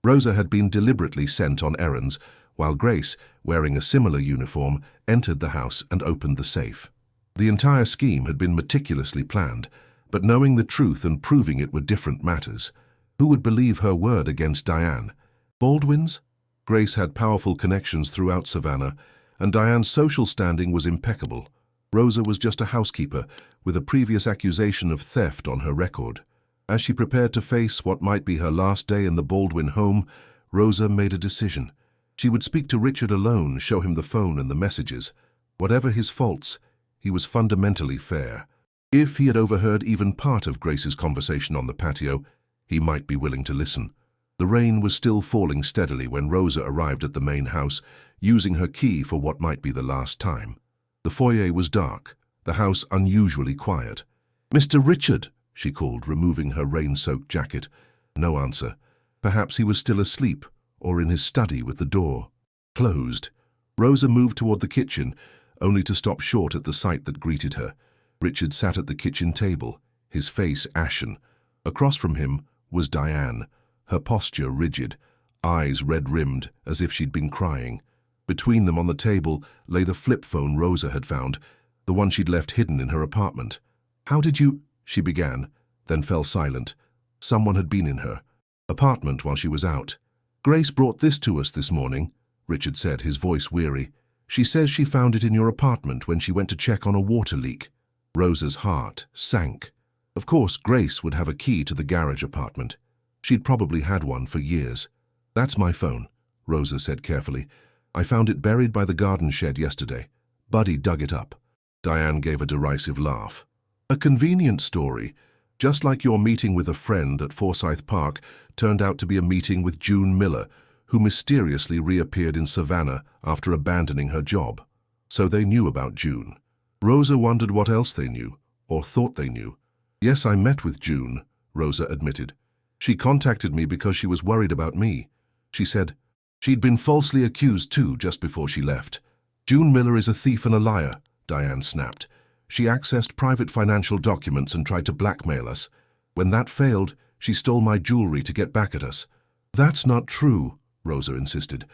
Rosa had been deliberately sent on errands, while Grace, wearing a similar uniform, entered the house and opened the safe. The entire scheme had been meticulously planned, but knowing the truth and proving it were different matters. Who would believe her word against Diane? Baldwin's? Grace had powerful connections throughout Savannah, and Diane's social standing was impeccable. Rosa was just a housekeeper, with a previous accusation of theft on her record. As she prepared to face what might be her last day in the Baldwin home, Rosa made a decision. She would speak to Richard alone, show him the phone and the messages. Whatever his faults, he was fundamentally fair. If he had overheard even part of Grace's conversation on the patio, he might be willing to listen. The rain was still falling steadily when Rosa arrived at the main house, using her key for what might be the last time. The foyer was dark, the house unusually quiet. "Mr. Richard," she called, removing her rain-soaked jacket. No answer. Perhaps he was still asleep, or in his study with the door closed. Rosa moved toward the kitchen, only to stop short at the sight that greeted her. Richard sat at the kitchen table, his face ashen. Across from him was Diane, her posture rigid, eyes red-rimmed as if she'd been crying. Between them on the table lay the flip phone Rosa had found, the one she'd left hidden in her apartment. "How did you—" she began, then fell silent. Someone had been in her apartment while she was out. "Grace brought this to us this morning," Richard said, his voice weary. "She says she found it in your apartment when she went to check on a water leak." Rosa's heart sank. Of course, Grace would have a key to the garage apartment. She'd probably had one for years. "That's my phone," Rosa said carefully. "I found it buried by the garden shed yesterday. Buddy dug it up." Diane gave a derisive laugh. "A convenient story. Just like your meeting with a friend at Forsyth Park turned out to be a meeting with June Miller, who mysteriously reappeared in Savannah after abandoning her job. So they knew about June." Rosa wondered what else they knew, or thought they knew. "Yes, I met with June," Rosa admitted. "She contacted me because she was worried about me. She said she'd been falsely accused too just before she left." "June Miller is a thief and a liar," Diane snapped. "She accessed private financial documents and tried to blackmail us. When that failed, she stole my jewelry to get back at us." "That's not true," Rosa insisted.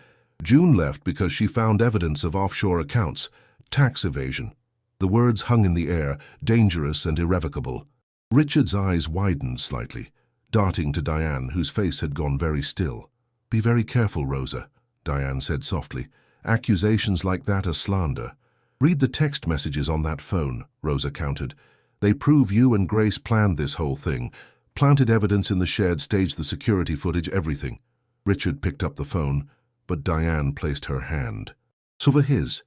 "June left because she found evidence of offshore accounts, tax evasion." The words hung in the air, dangerous and irrevocable. Richard's eyes widened slightly, darting to Diane, whose face had gone very still. Be very careful, Rosa, Diane said softly. Accusations like that are slander. Read the text messages on that phone, Rosa countered. They prove you and Grace planned this whole thing, planted evidence in the shed, staged the security footage, everything. Richard picked up the phone, but Diane placed her hand. So for his.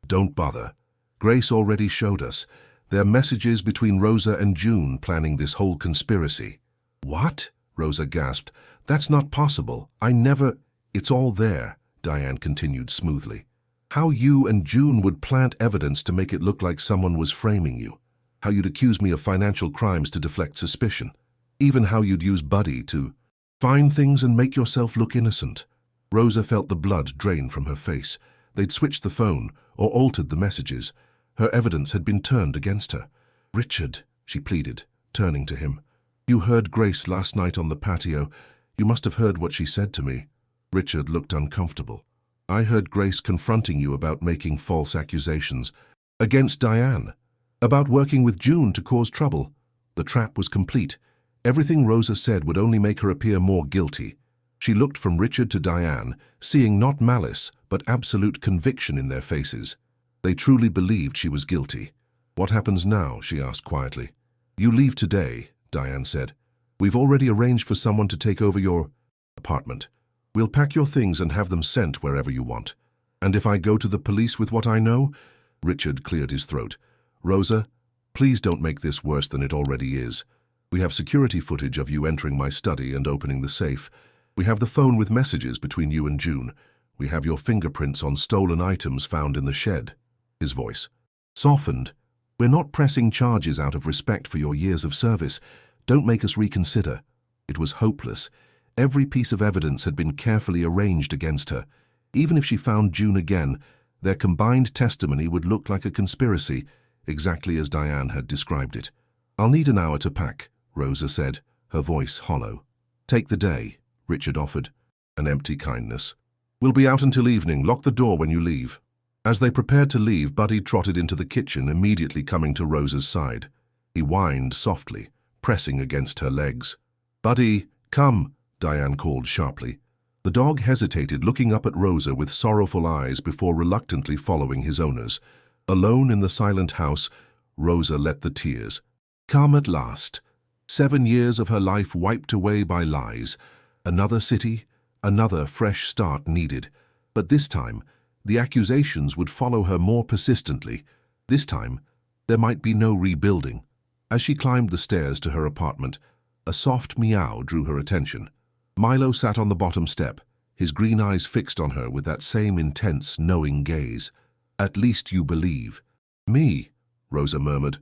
Don't bother. Grace already showed us. There are messages between Rosa and June planning this whole conspiracy. What? Rosa gasped. That's not possible. I never... It's all there, Diane continued smoothly. How you and June would plant evidence to make it look like someone was framing you. How you'd accuse me of financial crimes to deflect suspicion. Even how you'd use Buddy to find things and make yourself look innocent. Rosa felt the blood drain from her face. They'd switched the phone or altered the messages. Her evidence had been turned against her. Richard, she pleaded, turning to him. You heard Grace last night on the patio. You must have heard what she said to me. Richard looked uncomfortable. I heard Grace confronting you about making false accusations. Against Diane. About working with June to cause trouble. The trap was complete. Everything Rosa said would only make her appear more guilty. She looked from Richard to Diane, seeing not malice, but absolute conviction in their faces. They truly believed she was guilty. What happens now? She asked quietly. You leave today, Diane said. We've already arranged for someone to take over your apartment. We'll pack your things and have them sent wherever you want. And if I go to the police with what I know? Richard cleared his throat. Rosa, please don't make this worse than it already is. We have security footage of you entering my study and opening the safe. We have the phone with messages between you and June. We have your fingerprints on stolen items found in the shed. His voice softened. We're not pressing charges out of respect for your years of service. Don't make us reconsider. It was hopeless. Every piece of evidence had been carefully arranged against her. Even if she found June again, their combined testimony would look like a conspiracy, exactly as Diane had described it. I'll need an hour to pack, Rosa said, her voice hollow. Take the day, Richard offered, an empty kindness. We'll be out until evening. Lock the door when you leave. As they prepared to leave, Buddy trotted into the kitchen, immediately coming to Rosa's side. He whined softly, pressing against her legs. Buddy, come, Diane called sharply. The dog hesitated, looking up at Rosa with sorrowful eyes before reluctantly following his owners. Alone in the silent house, Rosa let the tears come at last. 7 years of her life wiped away by lies. Another city, another fresh start needed. But this time, the accusations would follow her more persistently. This time, there might be no rebuilding. As she climbed the stairs to her apartment, a soft meow drew her attention. Milo sat on the bottom step, his green eyes fixed on her with that same intense, knowing gaze. At least you believe. Me, Rosa murmured,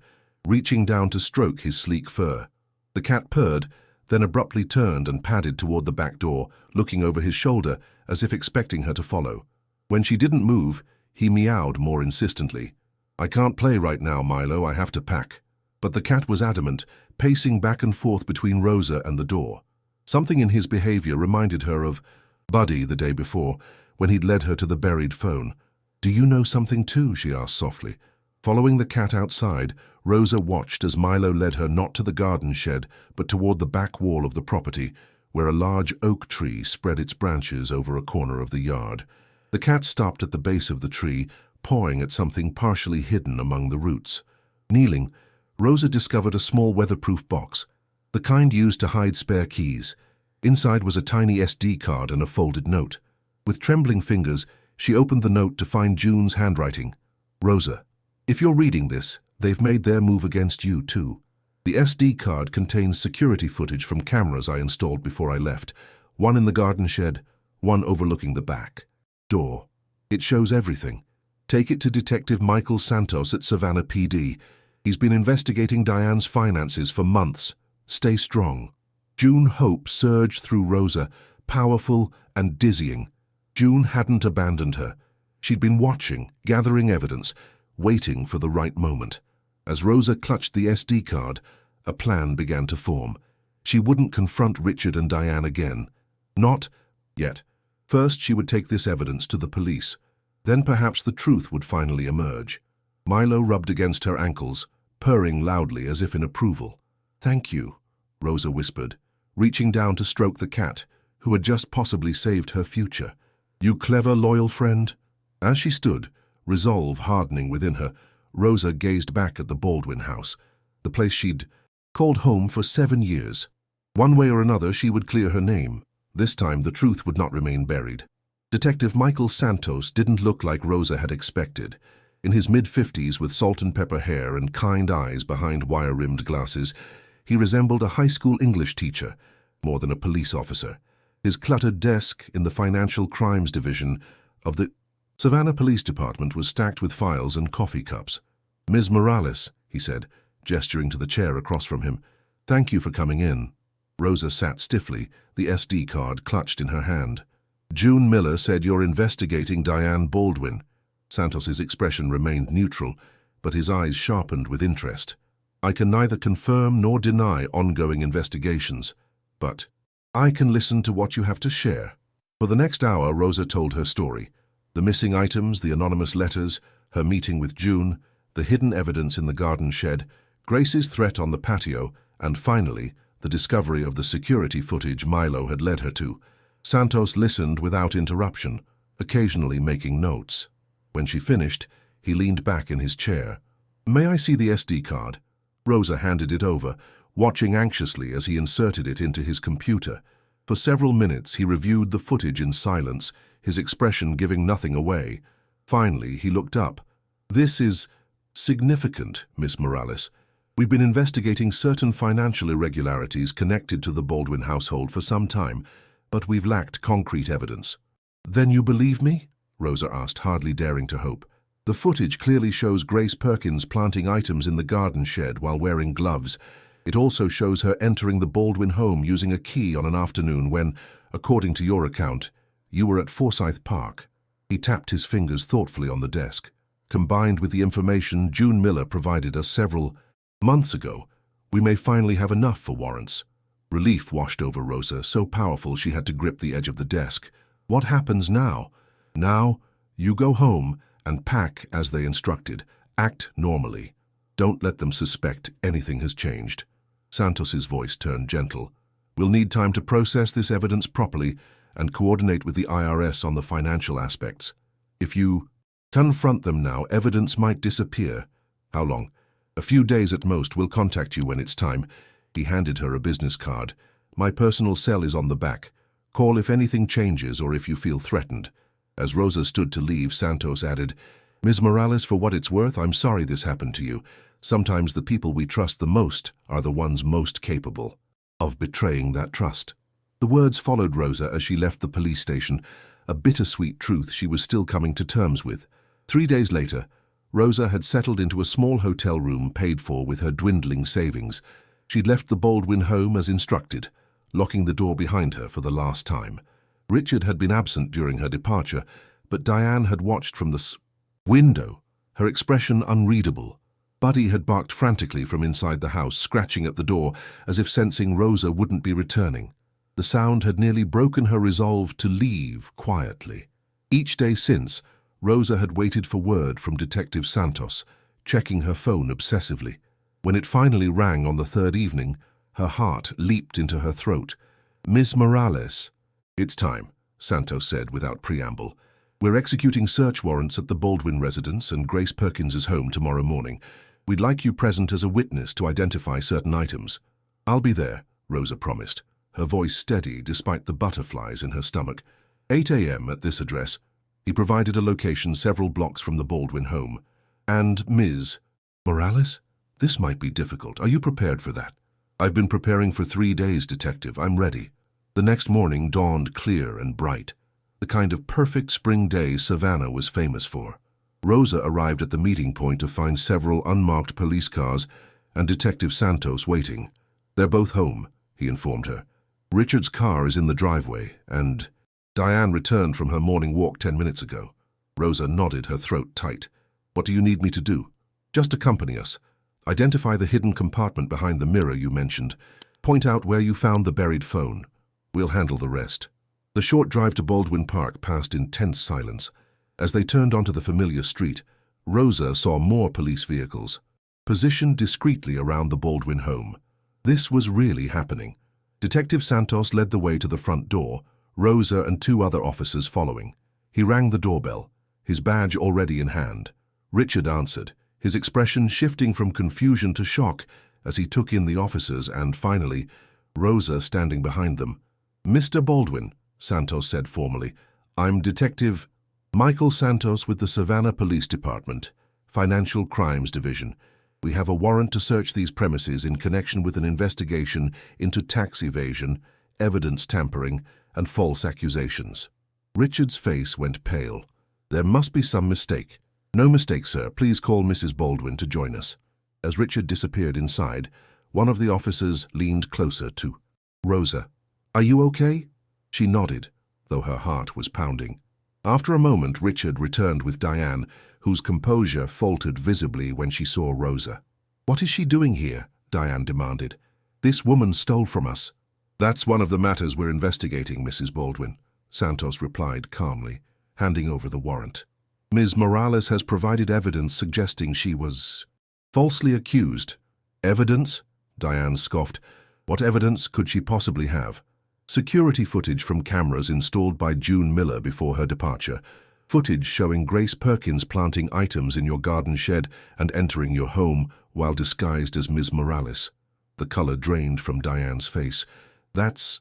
reaching down to stroke his sleek fur. The cat purred, then abruptly turned and padded toward the back door, looking over his shoulder as if expecting her to follow. When she didn't move, he meowed more insistently. I can't play right now, Milo, I have to pack. But the cat was adamant, pacing back and forth between Rosa and the door. Something in his behavior reminded her of Buddy the day before, when he'd led her to the buried phone. Do you know something too? She asked softly. Following the cat outside, Rosa watched as Milo led her not to the garden shed, but toward the back wall of the property, where a large oak tree spread its branches over a corner of the yard. The cat stopped at the base of the tree, pawing at something partially hidden among the roots. Kneeling, Rosa discovered a small weatherproof box, the kind used to hide spare keys. Inside was a tiny SD card and a folded note. With trembling fingers, she opened the note to find June's handwriting. Rosa, if you're reading this, they've made their move against you too. The SD card contains security footage from cameras I installed before I left. One in the garden shed, one overlooking the back door. It shows everything. Take it to Detective Michael Santos at Savannah PD. He's been investigating Diane's finances for months. Stay strong. June hope surged through Rosa, powerful and dizzying. June hadn't abandoned her. She'd been watching, gathering evidence, waiting for the right moment. As Rosa clutched the SD card, a plan began to form. She wouldn't confront Richard and Diane again. Not yet. First, she would take this evidence to the police. Then perhaps the truth would finally emerge. Milo rubbed against her ankles, purring loudly as if in approval. Thank you, Rosa whispered, reaching down to stroke the cat, who had just possibly saved her future. You clever, loyal friend. As she stood, resolve hardening within her, Rosa gazed back at the Baldwin house, the place she'd called home for 7 years. One way or another, she would clear her name. This time, the truth would not remain buried. Detective Michael Santos didn't look like Rosa had expected. In his mid-50s, with salt-and-pepper hair and kind eyes behind wire-rimmed glasses, he resembled a high school English teacher, more than a police officer. His cluttered desk in the Financial Crimes Division of the Savannah Police Department was stacked with files and coffee cups. "Ms. Morales," he said, gesturing to the chair across from him, "thank you for coming in." Rosa sat stiffly, the SD card clutched in her hand. "June Miller said you're investigating Diane Baldwin." Santos's expression remained neutral, but his eyes sharpened with interest. "I can neither confirm nor deny ongoing investigations, but I can listen to what you have to share." For the next hour, Rosa told her story. The missing items, the anonymous letters, her meeting with June, the hidden evidence in the garden shed, Grace's threat on the patio, and finally, the discovery of the security footage Milo had led her to. Santos listened without interruption, occasionally making notes. When she finished, he leaned back in his chair. "May I see the SD card?" Rosa handed it over, watching anxiously as he inserted it into his computer. For several minutes, he reviewed the footage in silence, his expression giving nothing away. Finally, he looked up. "This is significant, Miss Morales. We've been investigating certain financial irregularities connected to the Baldwin household for some time, but we've lacked concrete evidence." "Then you believe me?" Rosa asked, hardly daring to hope. "The footage clearly shows Grace Perkins planting items in the garden shed while wearing gloves. It also shows her entering the Baldwin home using a key on an afternoon when, according to your account, you were at Forsyth Park." He tapped his fingers thoughtfully on the desk. "Combined with the information June Miller provided us several months ago, we may finally have enough for warrants." Relief washed over Rosa, so powerful she had to grip the edge of the desk. "What happens now?" "Now, you go home and pack as they instructed. Act normally. Don't let them suspect anything has changed." Santos's voice turned gentle. "We'll need time to process this evidence properly and coordinate with the IRS on the financial aspects. If you confront them now, evidence might disappear." "How long?" "A few days at most. We'll contact you when it's time." He handed her a business card. "My personal cell is on the back. Call if anything changes or if you feel threatened." As Rosa stood to leave, Santos added, "Ms. Morales, for what it's worth, I'm sorry this happened to you. Sometimes the people we trust the most are the ones most capable of betraying that trust." The words followed Rosa as she left the police station, a bittersweet truth she was still coming to terms with. 3 days later, Rosa had settled into a small hotel room paid for with her dwindling savings. She'd left the Baldwin home as instructed, locking the door behind her for the last time. Richard had been absent during her departure, but Diane had watched from the window, her expression unreadable. Buddy had barked frantically from inside the house, scratching at the door as if sensing Rosa wouldn't be returning. The sound had nearly broken her resolve to leave quietly. Each day since, Rosa had waited for word from Detective Santos, checking her phone obsessively. When it finally rang on the third evening, her heart leaped into her throat. "Miss Morales." "It's time," Santos said without preamble. "We're executing search warrants at the Baldwin residence and Grace Perkins's home tomorrow morning. We'd like you present as a witness to identify certain items." "I'll be there," Rosa promised, her voice steady despite the butterflies in her stomach. 8 a.m. at this address." He provided a location several blocks from the Baldwin home. "And Ms. Morales? This might be difficult. Are you prepared for that?" "I've been preparing for 3 days, Detective. I'm ready." The next morning dawned clear and bright, the kind of perfect spring day Savannah was famous for. Rosa arrived at the meeting point to find several unmarked police cars and Detective Santos waiting. "They're both home," he informed her. "Richard's car is in the driveway, and Diane returned from her morning walk 10 minutes ago." Rosa nodded, her throat tight. "What do you need me to do?" "Just accompany us. Identify the hidden compartment behind the mirror you mentioned. Point out where you found the buried phone. We'll handle the rest." The short drive to Baldwin Park passed in tense silence. As they turned onto the familiar street, Rosa saw more police vehicles, positioned discreetly around the Baldwin home. This was really happening. Detective Santos led the way to the front door, Rosa and two other officers following. He rang the doorbell, his badge already in hand. Richard answered, his expression shifting from confusion to shock as he took in the officers and, finally, Rosa standing behind them. "Mr. Baldwin," Santos said formally, "I'm Detective Michael Santos with the Savannah Police Department, Financial Crimes Division. We have a warrant to search these premises in connection with an investigation into tax evasion, evidence tampering, and false accusations." Richard's face went pale. "There must be some mistake." "No mistake, sir. Please call Mrs. Baldwin to join us." As Richard disappeared inside, one of the officers leaned closer to Rosa. "Are you okay?" She nodded, though her heart was pounding. After a moment, Richard returned with Diane, whose composure faltered visibly when she saw Rosa. "What is she doing here?" Diane demanded. "This woman stole from us." "That's one of the matters we're investigating, Mrs. Baldwin," Santos replied calmly, handing over the warrant. "Ms. Morales has provided evidence suggesting she was falsely accused." "Evidence?" Diane scoffed. "What evidence could she possibly have?" "Security footage from cameras installed by June Miller before her departure. Footage showing Grace Perkins planting items in your garden shed and entering your home while disguised as Ms. Morales." The color drained from Diane's face. That's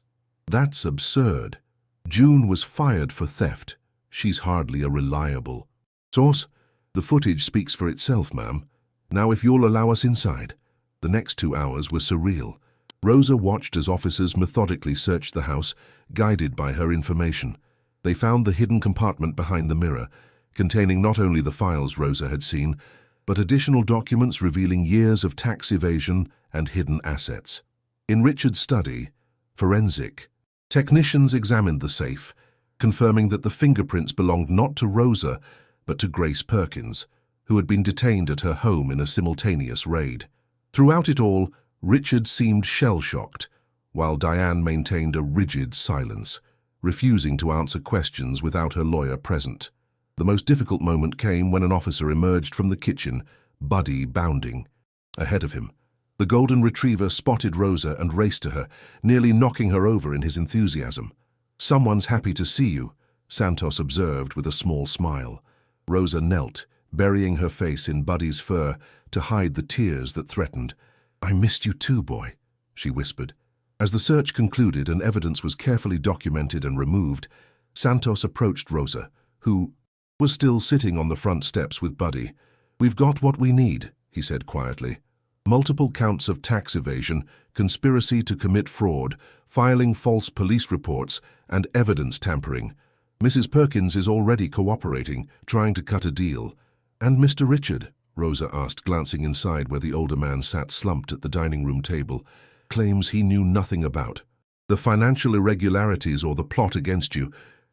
absurd. June was fired for theft. She's hardly a reliable source." "The footage speaks for itself, ma'am. Now, if you'll allow us inside." The next 2 hours were surreal. Rosa watched as officers methodically searched the house, guided by her information. They found the hidden compartment behind the mirror, containing not only the files Rosa had seen, but additional documents revealing years of tax evasion and hidden assets. In Richard's study, forensic technicians examined the safe, confirming that the fingerprints belonged not to Rosa, but to Grace Perkins, who had been detained at her home in a simultaneous raid. Throughout it all, Richard seemed shell-shocked, while Diane maintained a rigid silence, refusing to answer questions without her lawyer present. The most difficult moment came when an officer emerged from the kitchen, Buddy bounding ahead of him. The golden retriever spotted Rosa and raced to her, nearly knocking her over in his enthusiasm. "Someone's happy to see you," Santos observed with a small smile. Rosa knelt, burying her face in Buddy's fur to hide the tears that threatened. "I missed you too, boy," she whispered. As the search concluded and evidence was carefully documented and removed, Santos approached Rosa, who was still sitting on the front steps with Buddy. "We've got what we need," he said quietly. "Multiple counts of tax evasion, conspiracy to commit fraud, filing false police reports, and evidence tampering. Mrs. Perkins is already cooperating, trying to cut a deal." "And Mr. Richard?" Rosa asked, glancing inside where the older man sat slumped at the dining room table. "Claims he knew nothing about the financial irregularities or the plot against you.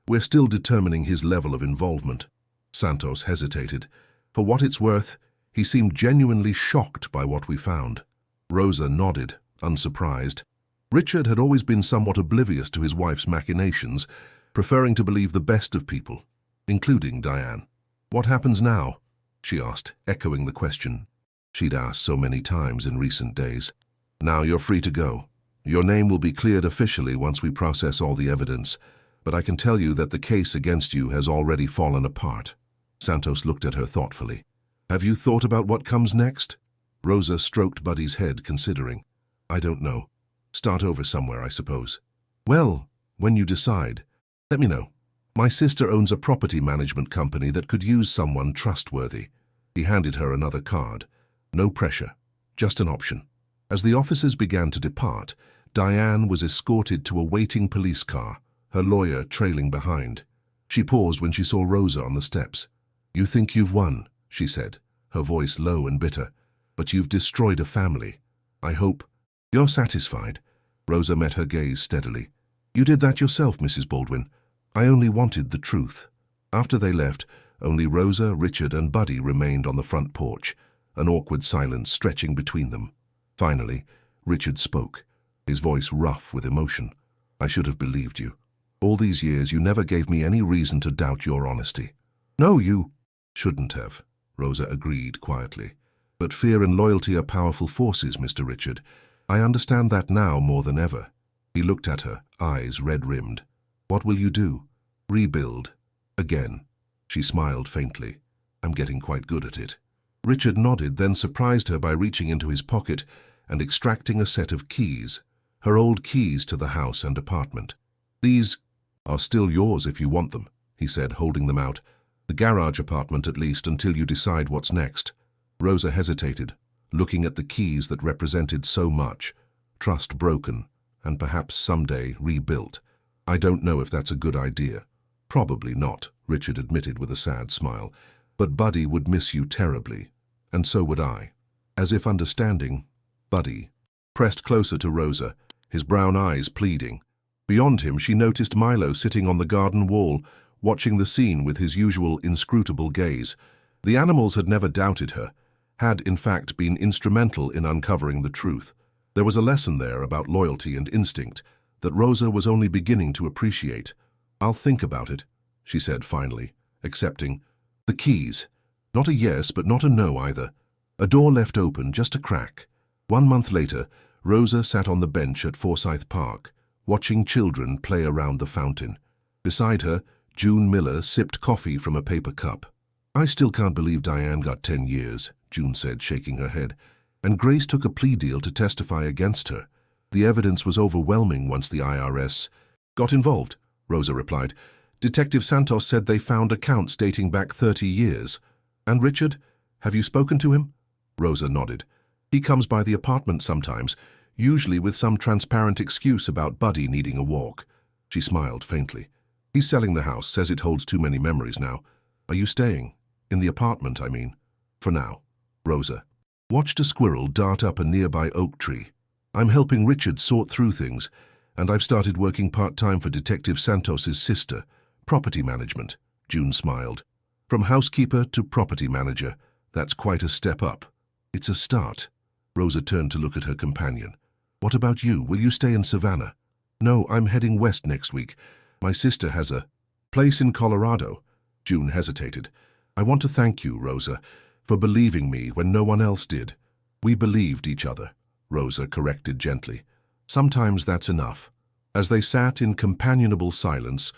We're still determining his level of involvement." Santos hesitated. For what it's worth, he seemed genuinely shocked by what we found. Rosa nodded, unsurprised. Richard had always been somewhat oblivious to his wife's machinations, preferring to believe the best of people, including Diane. "What happens now?" she asked, echoing the question she'd asked so many times in recent days. "Now you're free to go. Your name will be cleared officially once we process all the evidence, but I can tell you that the case against you has already fallen apart." Santos looked at her thoughtfully. "Have you thought about what comes next?" Rosa stroked Buddy's head, considering. "I don't know. Start over somewhere, I suppose." "Well, when you decide, let me know. My sister owns a property management company that could use someone trustworthy." He handed her another card. "No pressure, just an option." As the officers began to depart, Diane was escorted to a waiting police car, her lawyer trailing behind. She paused when she saw Rosa on the steps. "You think you've won," she said, her voice low and bitter, "but you've destroyed a family. I hope you're satisfied." Rosa met her gaze steadily. "You did that yourself, Mrs. Baldwin. I only wanted the truth." After they left, only Rosa, Richard, and Buddy remained on the front porch, an awkward silence stretching between them. Finally, Richard spoke, his voice rough with emotion. "I should have believed you. All these years you never gave me any reason to doubt your honesty." "No, you shouldn't have," Rosa agreed quietly. "But fear and loyalty are powerful forces, Mr. Richard. I understand that now more than ever." He looked at her, eyes red-rimmed. What will you do? Rebuild. Again. She smiled faintly. I'm getting quite good at it. Richard nodded, then surprised her by reaching into his pocket and extracting a set of keys, her old keys to the house and apartment. These are still yours if you want them, he said, holding them out. The garage apartment at least, until you decide what's next. Rosa hesitated, looking at the keys that represented so much. Trust broken, and perhaps someday rebuilt. I don't know if that's a good idea. Probably not, Richard admitted with a sad smile. But Buddy would miss you terribly, and so would I. As if understanding, Buddy pressed closer to Rosa, his brown eyes pleading. Beyond him, she noticed Milo sitting on the garden wall, watching the scene with his usual inscrutable gaze. The animals had never doubted her, had in fact been instrumental in uncovering the truth. There was a lesson there about loyalty and instinct that Rosa was only beginning to appreciate. I'll think about it, she said finally, accepting. The keys. Not a yes, but not a no either. A door left open, just a crack. 1 month later, Rosa sat on the bench at Forsyth Park, watching children play around the fountain. Beside her, June Miller sipped coffee from a paper cup. I still can't believe Diane got 10 years, June said, shaking her head. And Grace took a plea deal to testify against her. The evidence was overwhelming once the IRS got involved, Rosa replied. Detective Santos said they found accounts dating back 30 years. And Richard? Have you spoken to him? Rosa nodded. He comes by the apartment sometimes, usually with some transparent excuse about Buddy needing a walk. She smiled faintly. He's selling the house, says it holds too many memories now. Are you staying? In the apartment, I mean. For now. Rosa watched a squirrel dart up a nearby oak tree. I'm helping Richard sort through things, and I've started working part-time for Detective Santos's sister, property management. June smiled. From housekeeper to property manager, that's quite a step up. It's a start. Rosa turned to look at her companion. What about you? Will you stay in Savannah? No, I'm heading west next week. My sister has a place in Colorado. June hesitated. I want to thank you, Rosa, for believing me when no one else did. We believed each other, Rosa corrected gently. Sometimes that's enough. As they sat in companionable silence,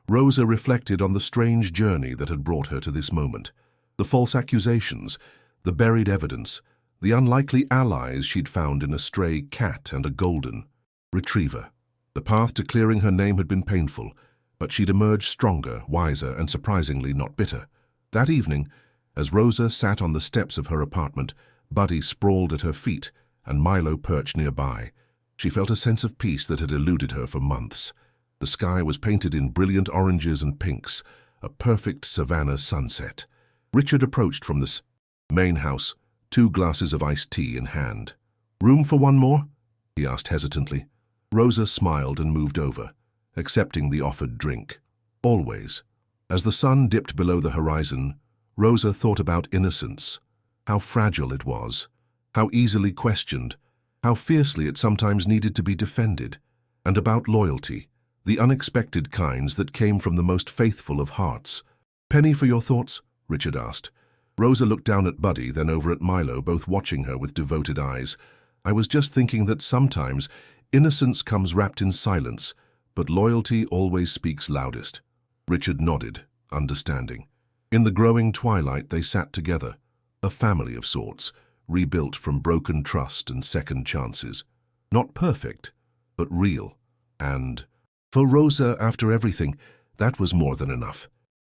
Rosa reflected on the strange journey that had brought her to this moment. The false accusations, the buried evidence, the unlikely allies she'd found in a stray cat and a golden retriever. The path to clearing her name had been painful, but she'd emerged stronger, wiser, and surprisingly not bitter. That evening, as Rosa sat on the steps of her apartment, Buddy sprawled at her feet and Milo perched nearby. She felt a sense of peace that had eluded her for months. The sky was painted in brilliant oranges and pinks, a perfect Savannah sunset. Richard approached from the main house, 2 glasses of iced tea in hand. Room for one more? He asked hesitantly. Rosa smiled and moved over, accepting the offered drink. Always. As the sun dipped below the horizon, Rosa thought about innocence, how fragile it was, how easily questioned, how fiercely it sometimes needed to be defended, and about loyalty, the unexpected kinds that came from the most faithful of hearts. Penny for your thoughts? Richard asked. Rosa looked down at Buddy, then over at Milo, both watching her with devoted eyes. I was just thinking that sometimes innocence comes wrapped in silence, but loyalty always speaks loudest. Richard nodded, understanding. In the growing twilight they sat together, a family of sorts, rebuilt from broken trust and second chances. Not perfect, but real. And for Rosa, after everything, that was more than enough.